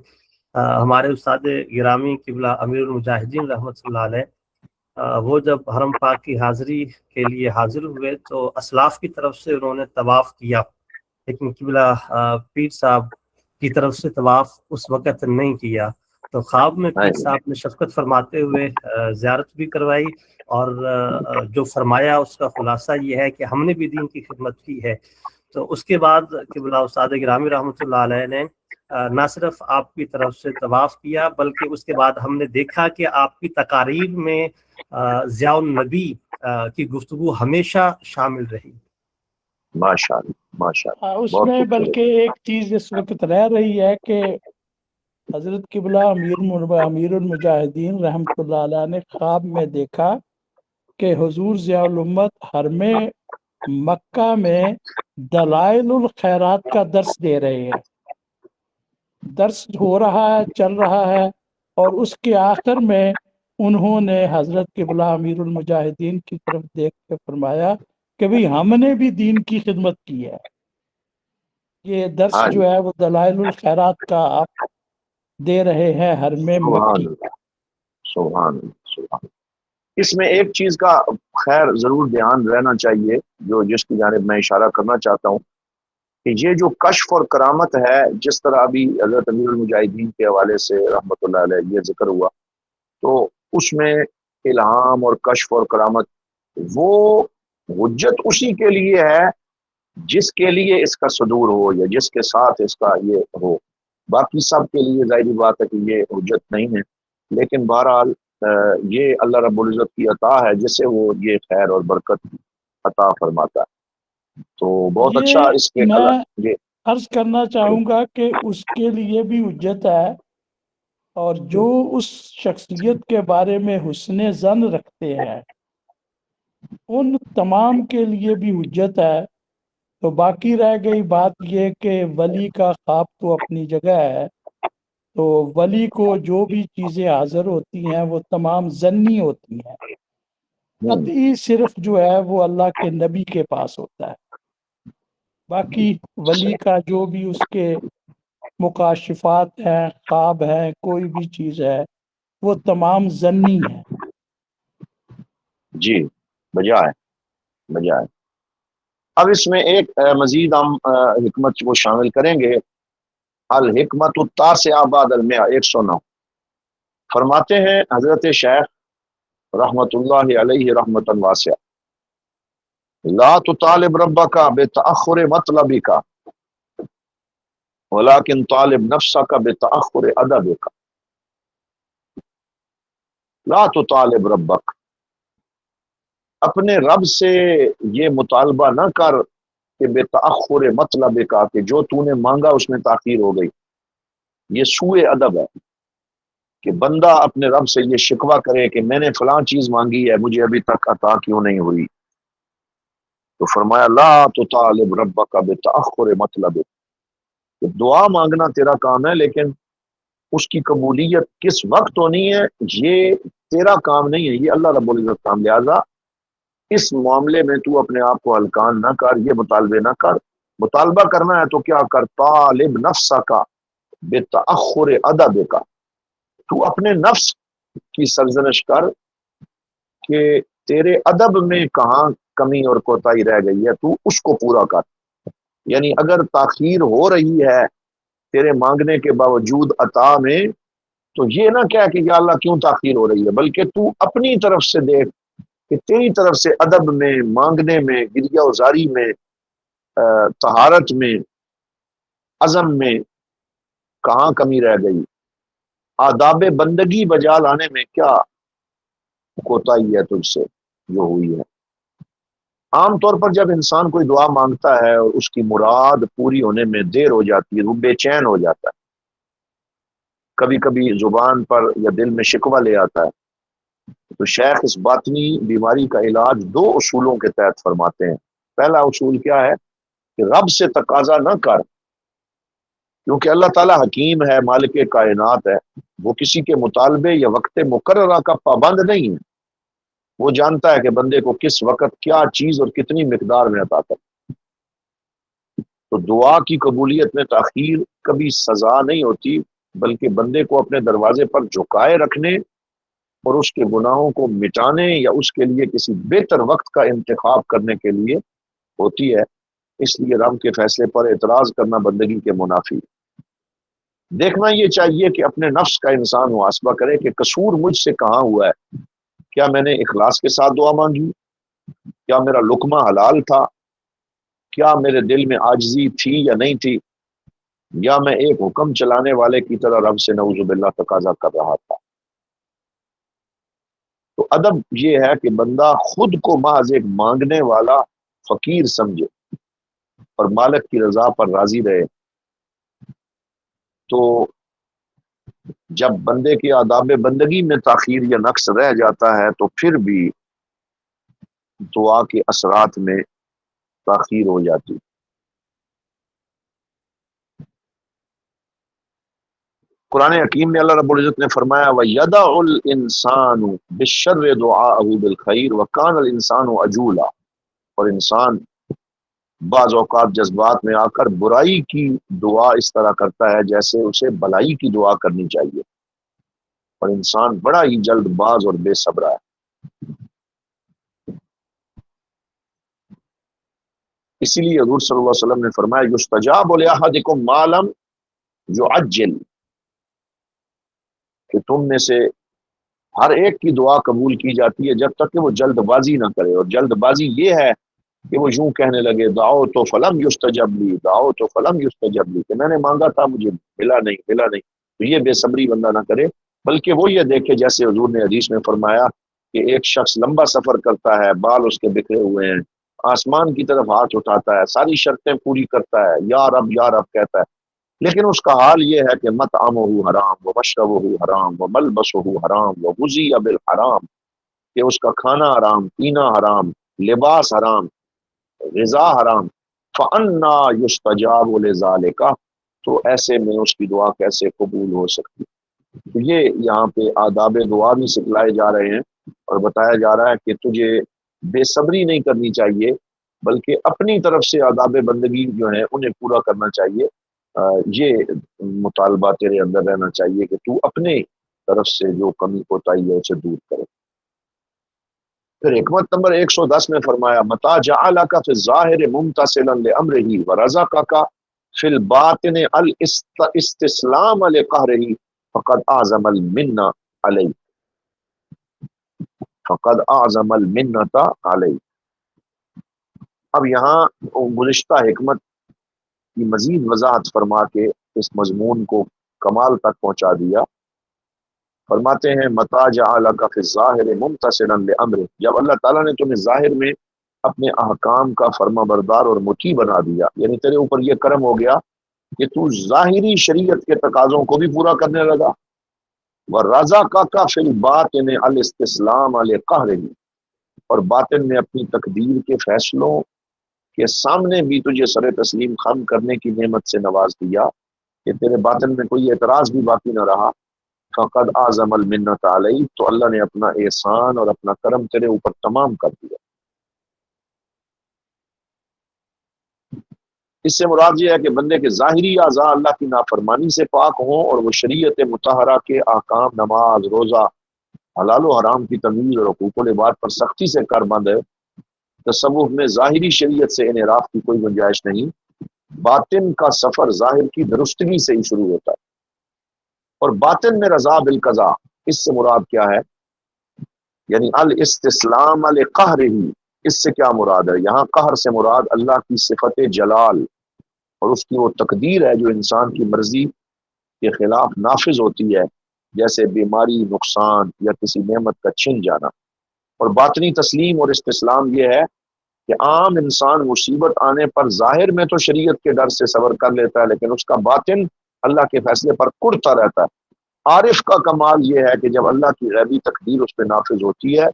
ہمارے استاد گرامی قبلہ امیر المجاہدین رحمۃ اللہ علیہ، وہ جب حرم پاک کی حاضری کے لیے حاضر ہوئے تو اسلاف کی طرف سے انہوں نے طواف کیا، لیکن قبلہ پیر صاحب کی طرف سے طواف اس وقت نہیں کیا. تو خواب میں پیر صاحب نے شفقت فرماتے ہوئے زیارت بھی کروائی، اور جو فرمایا اس کا خلاصہ یہ ہے کہ ہم نے بھی دین کی خدمت کی ہے. تو اس کے بعد قبلہ استاد گرامی رحمۃ اللہ علیہ نے نہ صرف آپ کی طرف سے طواف کیا، بلکہ اس کے بعد ہم نے دیکھا کہ آپ کی تقاریر میں ضیاء النبی کی گفتگو ہمیشہ شامل رہی. ماشاءاللہ ماشاءاللہ، اس بہت میں خوبصورت. بلکہ ایک چیز اس وقت رہ رہی ہے کہ حضرت قبلہ امیر المجاہدین رحمۃ اللہ علیہ نے خواب میں دیکھا کہ حضور ضیاء الامت حرم مکہ میں دلائل الخیرات کا درس دے رہے ہیں. درس ہو رہا ہے، چل رہا ہے، اور اس کے آخر میں انہوں نے حضرت قبلہ امیر المجاہدین کی طرف دیکھ کے فرمایا کہ بھئی ہم نے بھی دین کی خدمت کی ہے. یہ درس ہاں جی، جو ہے وہ دلائل الخیرات کا آپ دے رہے ہیں حرم سبحان مکی. اللہ سبحان اللہ سبحان اللہ. اس میں ایک چیز کا خیر ضرور دھیان رہنا چاہیے جو جس کی جانب میں اشارہ کرنا چاہتا ہوں کہ یہ جو کشف اور کرامت ہے، جس طرح ابھی حضرت امیر المجاہدین کے حوالے سے رحمۃ اللہ علیہ یہ ذکر ہوا، تو اس میں الہام اور کشف اور کرامت وہ حجت اسی کے لیے ہے جس کے لیے اس کا صدور ہو یا جس کے ساتھ اس کا یہ ہو. باقی سب کے لیے ظاہری بات ہے کہ یہ حجت نہیں ہے، لیکن بہرحال یہ اللہ رب العزت کی عطا ہے جس سے وہ یہ خیر اور برکت عطا فرماتا ہے. تو بہت اچھا یہ اس کے میں یہ عرض کرنا چاہوں گا کہ اس کے لیے بھی حجت ہے، اور جو اس شخصیت کے بارے میں حسن ظن رکھتے ہیں ان تمام کے لیے بھی حجت ہے. تو باقی رہ گئی بات یہ کہ ولی کا خواب تو اپنی جگہ ہے، تو ولی کو جو بھی چیزیں حاضر ہوتی ہیں وہ تمام ظنی ہوتی ہیں. قطعی صرف جو ہے وہ اللہ کے نبی کے پاس ہوتا ہے. باقی ولی کا جو بھی اس کے مکاشفات ہیں، خواب ہیں، کوئی بھی چیز ہے، وہ تمام ظنی ہے. جی بجائے بجائے. اب اس میں ایک مزید ہم حکمت کو شامل کریں گے. الحکمت التاسعہ بعد المئہ، 109. فرماتے ہیں حضرت شیخ رحمت اللہ علیہ رحمت واسعہ، لا تطالب ربک بتأخر مطلبک ولکن طالب نفسک بتأخر ادبک. لا تطالب ربک، اپنے رب سے یہ مطالبہ نہ کر کہ بتأخر مطلبک، کہ جو تو نے مانگا اس میں تاخیر ہو گئی. یہ سوء ادب ہے کہ بندہ اپنے رب سے یہ شکوہ کرے کہ میں نے فلاں چیز مانگی ہے مجھے ابھی تک عطا کیوں نہیں ہوئی. تو فرمایا لا تطالب ربک بتأخر مطلبک، کہ دعا مانگنا تیرا کام ہے لیکن اس کی قبولیت کس وقت ہونی ہے یہ تیرا کام نہیں ہے، یہ اللہ رب العزت کام. لہذا اس معاملے میں تو اپنے آپ کو ہلکان نہ کر، یہ مطالبے نہ کر. مطالبہ کرنا ہے تو کیا کر، طالب نفس کا بتأخر ادب کا، تو اپنے نفس کی سرزنش کر کہ تیرے ادب میں کہاں کمی اور کوتاہی رہ گئی ہے تو اس کو پورا کر. یعنی اگر تاخیر ہو رہی ہے تیرے مانگنے کے باوجود عطا میں، تو یہ نہ کہہ کہ یا اللہ کیوں تاخیر ہو رہی ہے، بلکہ تو اپنی طرف سے دیکھ کہ تیری طرف سے ادب میں، مانگنے میں، گریہ وزاری میں، طہارت میں، عزم میں کہاں کمی رہ گئی، آداب بندگی بجا لانے میں کیا کوتاہی ہے تجھ سے جو ہوئی ہے. عام طور پر جب انسان کوئی دعا مانگتا ہے اور اس کی مراد پوری ہونے میں دیر ہو جاتی ہے، وہ بے چین ہو جاتا ہے، کبھی کبھی زبان پر یا دل میں شکوہ لے آتا ہے. تو شیخ اس باطنی بیماری کا علاج 2 اصولوں کے تحت فرماتے ہیں. پہلا اصول کیا ہے کہ رب سے تقاضا نہ کر، کیونکہ اللہ تعالیٰ حکیم ہے، مالک کائنات ہے، وہ کسی کے مطالبے یا وقت مقررہ کا پابند نہیں ہے. وہ جانتا ہے کہ بندے کو کس وقت کیا چیز اور کتنی مقدار میں عطا کرے. تو دعا کی قبولیت میں تاخیر کبھی سزا نہیں ہوتی، بلکہ بندے کو اپنے دروازے پر جھکائے رکھنے اور اس کے گناہوں کو مٹانے یا اس کے لیے کسی بہتر وقت کا انتخاب کرنے کے لیے ہوتی ہے. اس لیے رب کے فیصلے پر اعتراض کرنا بندگی کے منافی. دیکھنا یہ چاہیے کہ اپنے نفس کا انسان محاسبہ کرے کہ قصور مجھ سے کہاں ہوا ہے. کیا میں نے اخلاص کے ساتھ دعا مانگی؟ کیا میرا لقمہ حلال تھا؟ کیا میرے دل میں عاجزی تھی یا نہیں تھی؟ یا میں ایک حکم چلانے والے کی طرح رب سے نعوذ باللہ تقاضا کر رہا تھا؟ تو ادب یہ ہے کہ بندہ خود کو محض ایک مانگنے والا فقیر سمجھے اور مالک کی رضا پر راضی رہے. تو جب بندے کے آداب بندگی میں تاخیر یا نقص رہ جاتا ہے تو پھر بھی دعا کے اثرات میں تاخیر ہو جاتی. قرآن حکیم میں اللہ رب العزت نے فرمایا وَيَدَعُ الْإِنسَانُ بِالشَّرِّ دُعَاءَهُ بِالْخَيْرِ وَكَانَ الْإِنسَانُ عَجُولًا. اور انسان بعض اوقات جذبات میں آ کر برائی کی دعا اس طرح کرتا ہے جیسے اسے بلائی کی دعا کرنی چاہیے، اور انسان بڑا ہی جلد باز اور بے صبر ہے. اسی لیے حضور صلی اللہ علیہ وسلم نے فرمایا یستجاب لأحدکم ما لم یعجل، کہ تم میں سے ہر ایک کی دعا قبول کی جاتی ہے جب تک کہ وہ جلد بازی نہ کرے. اور جلد بازی یہ ہے کہ وہ یوں کہنے لگے دعو تو فلم یستجب لی، دعو تو فلم یستجب لی، کہ میں نے مانگا تھا مجھے ملا نہیں ملا نہیں. تو یہ بے صبری بندہ نہ کرے، بلکہ وہ یہ دیکھے جیسے حضور نے حدیث میں فرمایا کہ ایک شخص لمبا سفر کرتا ہے، بال اس کے بکھرے ہوئے ہیں، آسمان کی طرف ہاتھ اٹھاتا ہے، ساری شرطیں پوری کرتا ہے، یا رب کہتا ہے، لیکن اس کا حال یہ ہے کہ مطعمہ حرام ومشربہ حرام وملبسہ حرام وغذی بالحرام، کہ اس کا کھانا حرام، پینا حرام، لباس حرام، غذا حرام. فَأَنَّا يُسْتَجَابُ لِذَلِكَ، تو ایسے میں اس کی دعا کیسے قبول ہو سکتی. تو یہ یہاں پہ آداب دعا بھی سکھلائے جا رہے ہیں اور بتایا جا رہا ہے کہ تجھے بے صبری نہیں کرنی چاہیے، بلکہ اپنی طرف سے آداب بندگی جو ہیں انہیں پورا کرنا چاہیے. یہ مطالبہ تیرے اندر رہنا چاہیے کہ تو اپنے طرف سے جو کمی کوتاہی ہے اسے دور کرے. پھر حکمت نمبر 110 میں فرمایا متا جعلک فی الظاہر ممتثلا لامرہ ورزقک فی الباطن الاستسلام لقہرہ فقد اعظم المنہ علیہ، فقد اعظم المنۃ علیہ. اب یہاں گزشتہ حکمت کی مزید وضاحت فرما کے اس مضمون کو کمال تک پہنچا دیا. فرماتے ہیں متا جعلک فی الظاہر ممتثلا لامرہ، جب اللہ تعالیٰ نے تمہیں ظاہر میں اپنے احکام کا فرما بردار اور مطیع بنا دیا، یعنی تیرے اوپر یہ کرم ہو گیا کہ تو ظاہری شریعت کے تقاضوں کو بھی پورا کرنے لگا. وَرَزَقَكَ فِي الْبَاطِنِ الْإِسْتِسْلَامَ لِقَهْرِهِ، اور باطن میں اپنی تقدیر کے فیصلوں کے سامنے بھی تجھے سر تسلیم خم کرنے کی نعمت سے نواز دیا کہ تیرے باطن میں کوئی اعتراض بھی باقی نہ رہا. فقد اعظم المنۃ علیہ، تو اللہ نے اپنا احسان اور اپنا کرم تیرے اوپر تمام کر دیا. اس سے مراد یہ ہے کہ بندے کے ظاہری اعضاء اللہ کی نافرمانی سے پاک ہوں اور وہ شریعت مطہرہ کے احکام، نماز، روزہ، حلال و حرام کی تمیز اور حقوق العباد پر سختی سے کاربند ہے. تصوف میں ظاہری شریعت سے انحراف کی کوئی گنجائش نہیں، باطن کا سفر ظاہر کی درستگی سے ہی شروع ہوتا ہے۔ اور باطن میں رضا بالقضاء، اس سے مراد کیا ہے؟ یعنی الاستسلام لقہرہ، اس سے کیا مراد ہے؟ یہاں قہر سے مراد اللہ کی صفت جلال اور اس کی وہ تقدیر ہے جو انسان کی مرضی کے خلاف نافذ ہوتی ہے، جیسے بیماری، نقصان یا کسی نعمت کا چھن جانا۔ اور باطنی تسلیم اور استسلام یہ ہے کہ عام انسان مصیبت آنے پر ظاہر میں تو شریعت کے ڈر سے صبر کر لیتا ہے، لیکن اس کا باطن اللہ کے فیصلے پر کڑتا رہتا ہے۔ عارف کا کمال یہ ہے کہ جب اللہ کی غیبی تقدیر اس پہ نافذ ہوتی ہے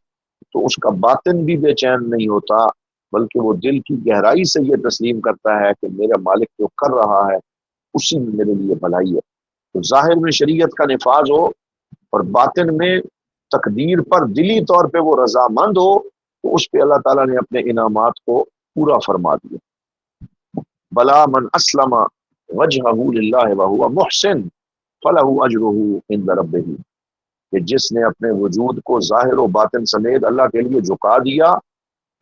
تو اس کا باطن بھی بے چین نہیں ہوتا، بلکہ وہ دل کی گہرائی سے یہ تسلیم کرتا ہے کہ میرا مالک جو کر رہا ہے اسی میں میرے لیے بھلائی ہے۔ تو ظاہر میں شریعت کا نفاذ ہو اور باطن میں تقدیر پر دلی طور پہ وہ رضامند ہو تو اس پہ اللہ تعالیٰ نے اپنے انعامات کو پورا فرما دیا۔ بلا من اسلم وجہہ للہ وہو محسن فلہ اجرہ عند ربہ، کہ جس نے اپنے وجود کو ظاہر و باطن سمیت اللہ کے لیے جھکا دیا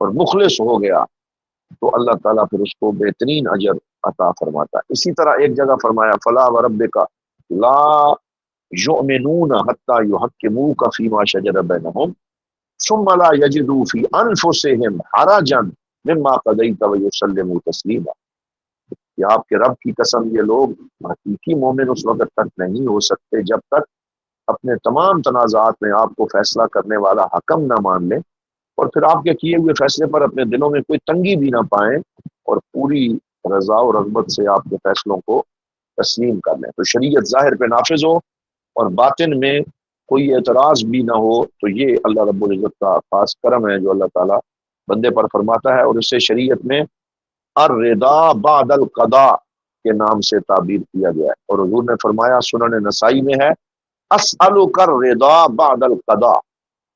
اور مخلص ہو گیا تو اللہ تعالیٰ پھر اس کو بہترین اجر عطا فرماتا ہے۔ اسی طرح ایک جگہ فرمایا فلا وربک لا یؤمنون حتی یحکموک فیما شجر بینہم ثم لا یجدوا فی انفسہم حرجا مما قضیت ویسلموا تسلیما، کہ آپ کے رب کی قسم یہ لوگ حقیقی مومن اس وقت تک نہیں ہو سکتے جب تک اپنے تمام تنازعات میں آپ کو فیصلہ کرنے والا حکم نہ مان لیں اور پھر آپ کے کیے ہوئے فیصلے پر اپنے دلوں میں کوئی تنگی بھی نہ پائیں اور پوری رضا و رغبت سے آپ کے فیصلوں کو تسلیم کر لیں۔ تو شریعت ظاہر پہ نافذ ہو اور باطن میں کوئی اعتراض بھی نہ ہو تو یہ اللہ رب العزت کا خاص کرم ہے جو اللہ تعالیٰ بندے پر فرماتا ہے، اور اس سے شریعت میں الرضا بعد القضاء کے نام سے تعبیر کیا گیا ہے۔ اور حضور نے فرمایا، سنن نسائی میں ہے، اسألک الرضا بعد القضاء،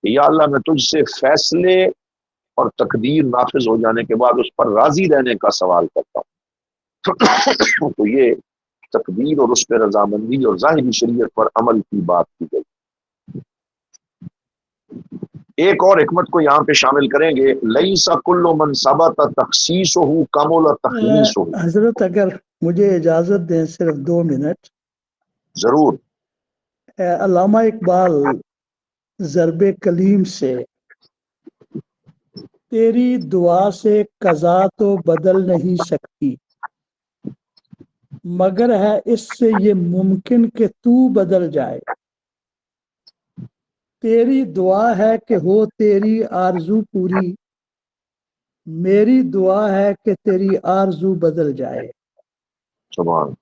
کہ یا اللہ میں تجھ سے فیصلے اور تقدیر نافذ ہو جانے کے بعد اس پر راضی رہنے کا سوال کرتا ہوں۔ تو یہ تقدیر اور اس پہ رضامندی اور ظاہری شریعت پر عمل کی بات کی گئی۔ ایک اور حکمت کو یہاں پہ شامل کریں گے، لیس کل من ثبت تخصیصہ کمل تخلیصہ۔ حضرت اگر مجھے اجازت دیں صرف 2 منٹ۔ ضرور۔ علامہ اقبال ضرب کلیم سے تیری دعا سے قضا تو بدل نہیں سکتی، مگر ہے اس سے یہ ممکن کہ تو بدل جائے، تیری دعا ہے کہ ہو تیری آرزو پوری، میری دعا ہے کہ تیری آرزو بدل جائے۔ سبحان۔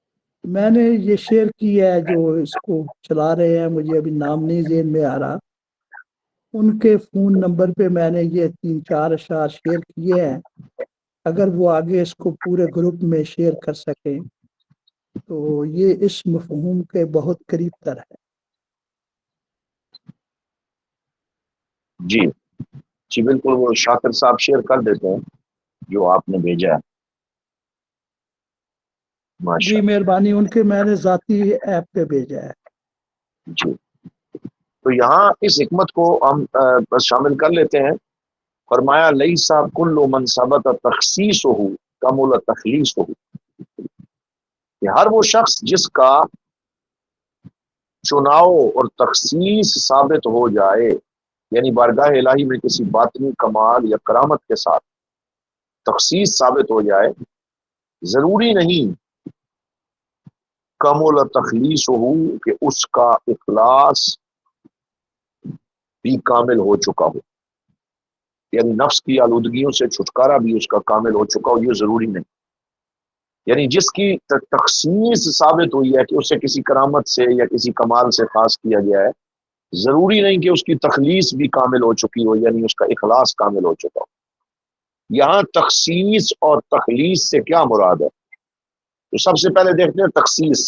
میں نے یہ شیئر کیا ہے، جو اس کو چلا رہے ہیں مجھے ابھی نام نہیں ذہن میں آ رہا، ان کے فون نمبر پہ میں نے یہ 3-4 اشعار شیئر کیے ہیں، اگر وہ آگے اس کو پورے گروپ میں شیئر کر سکیں تو یہ اس مفہوم کے بہت قریب تر ہے۔ جی جی بالکل، وہ شاکر صاحب شیئر کر دیتے ہیں جو آپ نے بھیجا ہے۔ جی ماشاء مہربانی، ان کے میں نے ذاتی ایپ پہ بھیجا ہے۔ جی، تو یہاں اس حکمت کو ہم بس شامل کر لیتے ہیں۔ فرمایا لیس کل من ثبت تخصیصہ کمل تخلیصہ، کہ ہر وہ شخص جس کا چناؤ اور تخصیص ثابت ہو جائے، یعنی بارگاہ الہی میں کسی باطنی کمال یا کرامت کے ساتھ تخصیص ثابت ہو جائے، ضروری نہیں کمل تخلیص ہو کہ اس کا اخلاص بھی کامل ہو چکا ہو، یعنی نفس کی آلودگیوں سے چھٹکارا بھی اس کا کامل ہو چکا ہو، یہ ضروری نہیں۔ یعنی جس کی تخصیص ثابت ہوئی ہے کہ اسے کسی کرامت سے یا کسی کمال سے خاص کیا گیا ہے، ضروری نہیں کہ اس کی تخلیص بھی کامل ہو چکی ہو، یعنی اس کا اخلاص کامل ہو چکا ہو۔ یہاں تخصیص اور تخلیص سے کیا مراد ہے؟ تو سب سے پہلے دیکھتے ہیں تخصیص،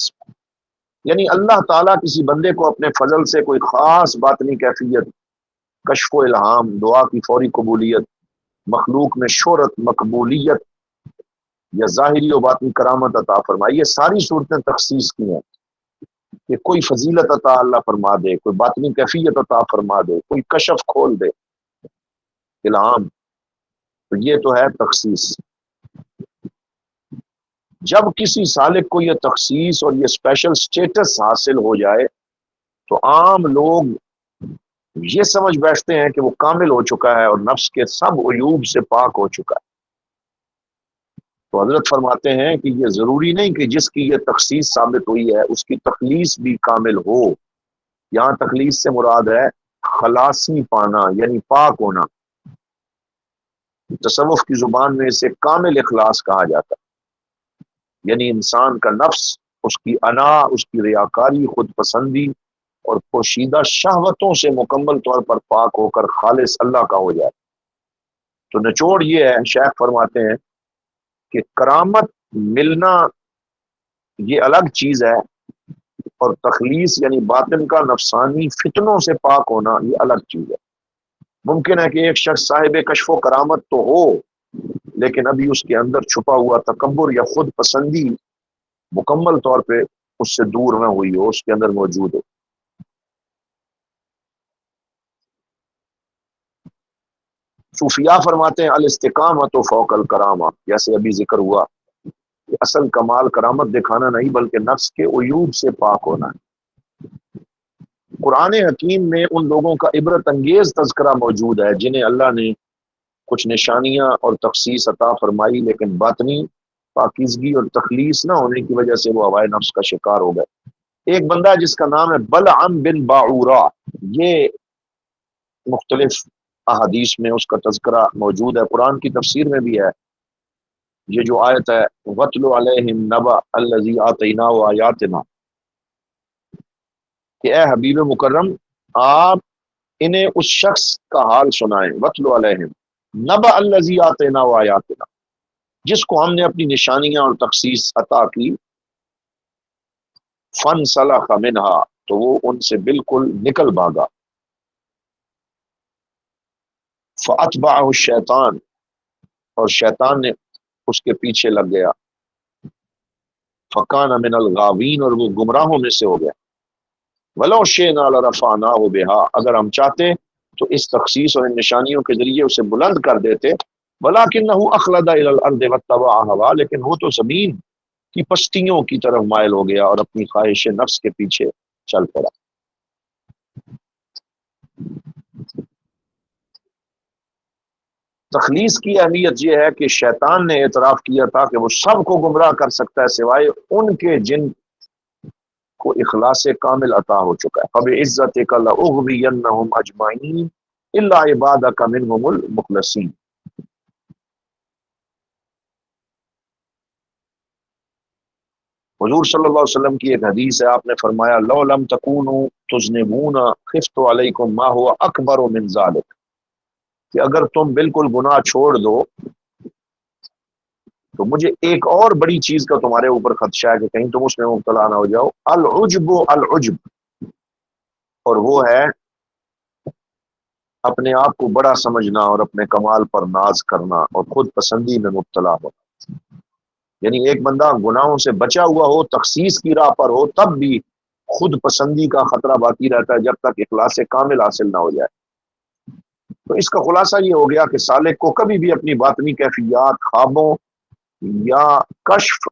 یعنی اللہ تعالیٰ کسی بندے کو اپنے فضل سے کوئی خاص باطنی کیفیت، کشف و الہام، دعا کی فوری قبولیت، مخلوق میں شہرت، مقبولیت یا ظاہری و باطنی کرامت عطا فرمائی۔ یہ ساری صورتیں تخصیص کی ہیں کہ کوئی فضیلت عطا اللہ فرما دے، کوئی باطنی کیفیت عطا فرما دے، کوئی کشف کھول دے، الہام۔ تو یہ تو ہے تخصیص۔ جب کسی سالک کو یہ تخصیص اور یہ اسپیشل سٹیٹس حاصل ہو جائے تو عام لوگ یہ سمجھ بیٹھتے ہیں کہ وہ کامل ہو چکا ہے اور نفس کے سب عیوب سے پاک ہو چکا ہے۔ تو حضرت فرماتے ہیں کہ یہ ضروری نہیں کہ جس کی یہ تخصیص ثابت ہوئی ہے اس کی تخلیص بھی کامل ہو۔ یہاں تخلیص سے مراد ہے خلاصی پانا، یعنی پاک ہونا۔ تصوف کی زبان میں اسے کامل اخلاص کہا جاتا ہے، یعنی انسان کا نفس، اس کی انا، اس کی ریاکاری، خود پسندی اور پوشیدہ شہوتوں سے مکمل طور پر پاک ہو کر خالص اللہ کا ہو جائے۔ تو نچوڑ یہ ہے، شیخ فرماتے ہیں کہ کرامت ملنا یہ الگ چیز ہے، اور تخلیص یعنی باطن کا نفسانی فتنوں سے پاک ہونا یہ الگ چیز ہے۔ ممکن ہے کہ ایک شخص صاحب کشف و کرامت تو ہو، لیکن ابھی اس کے اندر چھپا ہوا تکبر یا خود پسندی مکمل طور پہ اس سے دور نہ ہوئی ہو، اس کے اندر موجود ہو۔ صوفیاء فرماتے ہیں الاستقامت و فوق الکرامہ، جیسے ابھی ذکر ہوا کہ اصل کمال کرامت دکھانا نہیں بلکہ نفس کے عیوب سے پاک ہونا ہے۔ قرآن حکیم میں ان لوگوں کا عبرت انگیز تذکرہ موجود ہے جنہیں اللہ نے کچھ نشانیاں اور تخصیص عطا فرمائی، لیکن باطنی پاکیزگی اور تخلیص نہ ہونے کی وجہ سے وہ ہوائے نفس کا شکار ہو گئے۔ ایک بندہ جس کا نام ہے بلعم بن باعورا، یہ مختلف احادیث میں اس کا تذکرہ موجود ہے، قرآن کی تفسیر میں بھی ہے۔ یہ جو آیت ہے وَاتْلُ عَلَيْهِمْ نَبَأَ الَّذِي آتَيْنَاهُ آيَاتِنَا، کہ اے حبیب مکرم آپ انہیں اس شخص کا حال سنائیں، وَاتْلُ عَلَيْهِمْ نَبَأَ الَّذِي آتَيْنَاهُ آيَاتِنَا، جس کو ہم نے اپنی نشانیاں اور تخصیص عطا کی، فَانْسَلَخَ مِنْهَا، تو وہ ان سے بالکل نکل بھاگا، فَأَتْبَعَهُ الشَّيْطَانُ، اور شیطان نے اس کے پیچھے لگ گیا، فَكَانَ مِنَ الْغَاوِينَ، اور وہ گمراہوں میں سے ہو گیا۔ وَلَوْ شِئْنَا لَرَفَعْنَاهُ بِهَا، اگر ہم چاہتے تو اس تخصیص اور ان نشانیوں کے ذریعے اسے بلند کر دیتے، وَلَكِنَّهُ أَخْلَدَ إِلَى الْأَرْضِ وَاتَّبَعَ هَوَاهُ، لیکن وہ تو زمین کی پستیوں کی طرف مائل ہو گیا اور اپنی خواہش نفس کے پیچھے چل پڑا۔ تخلیص کی اہمیت یہ ہے کہ شیطان نے اعتراف کیا تھا کہ وہ سب کو گمراہ کر سکتا ہے سوائے ان کے جن کو اخلاص کامل عطا ہو چکا ہے۔ فَبِعِزَّتِكَ لَأُغْوِيَنَّهُمْ أَجْمَعِينَ إِلَّا عِبَادَكَ مِنْهُمُ الْمُخْلَصِينَ۔ حضور صلی اللہ علیہ وسلم کی ایک حدیث ہے، آپ نے فرمایا لَوْ لَمْ تَكُونُوا تُذْنِبُونَ خِفْتُ عَلَيْكُمْ مَا هُوَ أَكْبَرُ مِنْ ذَلِكَ، کہ اگر تم بالکل گناہ چھوڑ دو تو مجھے ایک اور بڑی چیز کا تمہارے اوپر خدشہ ہے کہ کہیں تم اس میں مبتلا نہ ہو جاؤ، العجب العجب، اور وہ ہے اپنے آپ کو بڑا سمجھنا اور اپنے کمال پر ناز کرنا اور خود پسندی میں مبتلا ہونا۔ یعنی ایک بندہ گناہوں سے بچا ہوا ہو، تخصیص کی راہ پر ہو، تب بھی خود پسندی کا خطرہ باقی رہتا ہے جب تک اخلاص کامل حاصل نہ ہو جائے۔ تو اس کا خلاصہ یہ ہو گیا کہ سالک کو کبھی بھی اپنی باطنی کیفیات، خوابوں یا کشف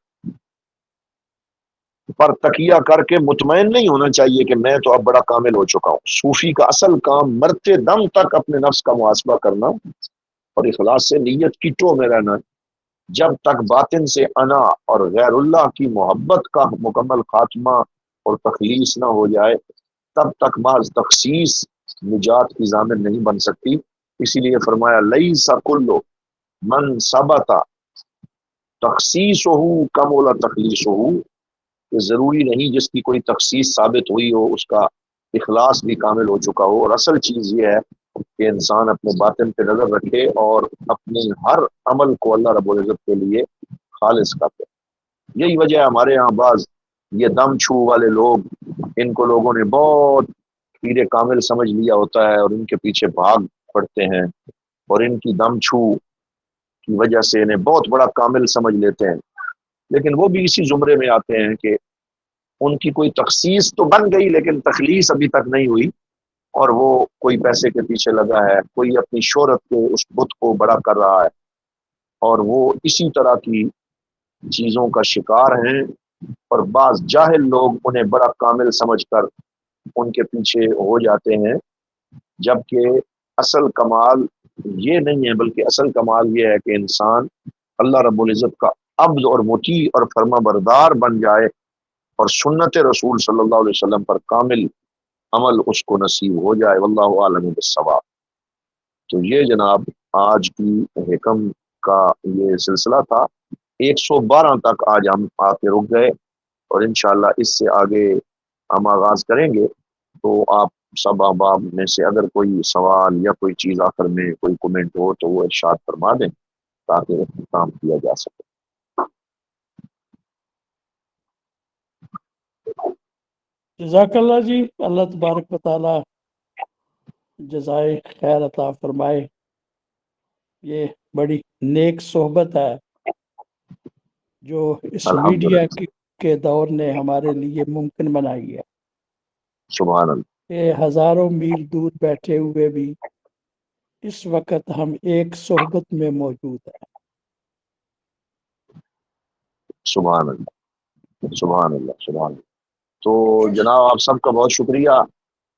پر تکیہ کر کے مطمئن نہیں ہونا چاہیے کہ میں تو اب بڑا کامل ہو چکا ہوں۔ صوفی کا اصل کام مرتے دم تک اپنے نفس کا محاسبہ کرنا اور اخلاص سے نیت کی ٹو میں رہنا۔ جب تک باطن سے انا اور غیر اللہ کی محبت کا مکمل خاتمہ اور تخلیص نہ ہو جائے تب تک محض تخصیص نجات کی ضامن نہیں بن سکتی۔ اسی لیے فرمایا لیس کل من ثبت تخصیصہ کمل تخلیصہ، کہ ضروری نہیں جس کی کوئی تخصیص ثابت ہوئی ہو اس کا اخلاص بھی کامل ہو چکا ہو۔ اور اصل چیز یہ ہے کہ انسان اپنے باطن پہ نظر رکھے اور اپنے ہر عمل کو اللہ رب العزت کے لیے خالص کرے۔ یہی وجہ ہے ہمارے ہاں بعض یہ دم چھو والے لوگ، ان کو لوگوں نے بہت پیر کامل سمجھ لیا ہوتا ہے اور ان کے پیچھے بھاگ پڑتے ہیں، اور ان کی دم چھو کی وجہ سے انہیں بہت بڑا کامل سمجھ لیتے ہیں، لیکن وہ بھی اسی زمرے میں آتے ہیں کہ ان کی کوئی تخصیص تو بن گئی لیکن تخلیص ابھی تک نہیں ہوئی، اور وہ کوئی پیسے کے پیچھے لگا ہے، کوئی اپنی شہرت کے اس بت کو بڑا کر رہا ہے، اور وہ اسی طرح کی چیزوں کا شکار ہیں، اور بعض جاہل لوگ انہیں بڑا کامل سمجھ کر ان کے پیچھے ہو جاتے ہیں، جبکہ اصل کمال یہ نہیں ہے، بلکہ اصل کمال یہ ہے کہ انسان اللہ رب العزت کا عبد اور مطیع اور فرما بردار بن جائے، اور سنت رسول صلی اللہ علیہ وسلم پر کامل عمل اس کو نصیب ہو جائے۔ واللہ عالم بالصواب۔ تو یہ جناب آج کی حکم کا یہ سلسلہ تھا، 112 تک آج ہم آ کے رک گئے، اور انشاءاللہ اس سے آگے ہم آغاز کریں گے۔ تو آپ سب احباب میں سے اگر کوئی سوال یا کوئی چیز آخر میں کوئی کومنٹ ہو تو وہ ارشاد فرما دیں تاکہ اختتام کیا جا سکے۔ جزاک اللہ جی، اللہ تبارک و تعالی جزائے خیر عطا فرمائے۔ یہ بڑی نیک صحبت ہے جو اس میڈیا الحمدللہ، کے دور نے ہمارے لیے ممکن بنائی ہے سبحان اللہ، کہ ہزاروں میل دور بیٹھے ہوئے بھی اس وقت ہم ایک صحبت میں موجود ہیں۔ سبحان اللہ، سبحان اللہ، سبحان اللہ۔ تو جناب آپ سب کا بہت شکریہ۔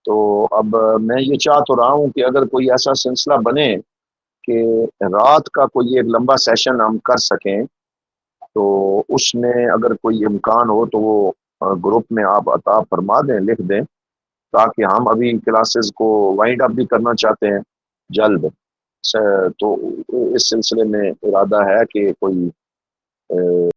تو اب میں یہ چاہ تو رہا ہوں کہ اگر کوئی ایسا سلسلہ بنے کہ رات کا کوئی ایک لمبا سیشن ہم کر سکیں، تو اس میں اگر کوئی امکان ہو تو وہ گروپ میں آپ عطا فرما دیں، لکھ دیں، تاکہ ہم ابھی کلاسز کو وائنڈ اپ بھی کرنا چاہتے ہیں جلد۔ تو اس سلسلے میں ارادہ ہے کہ کوئی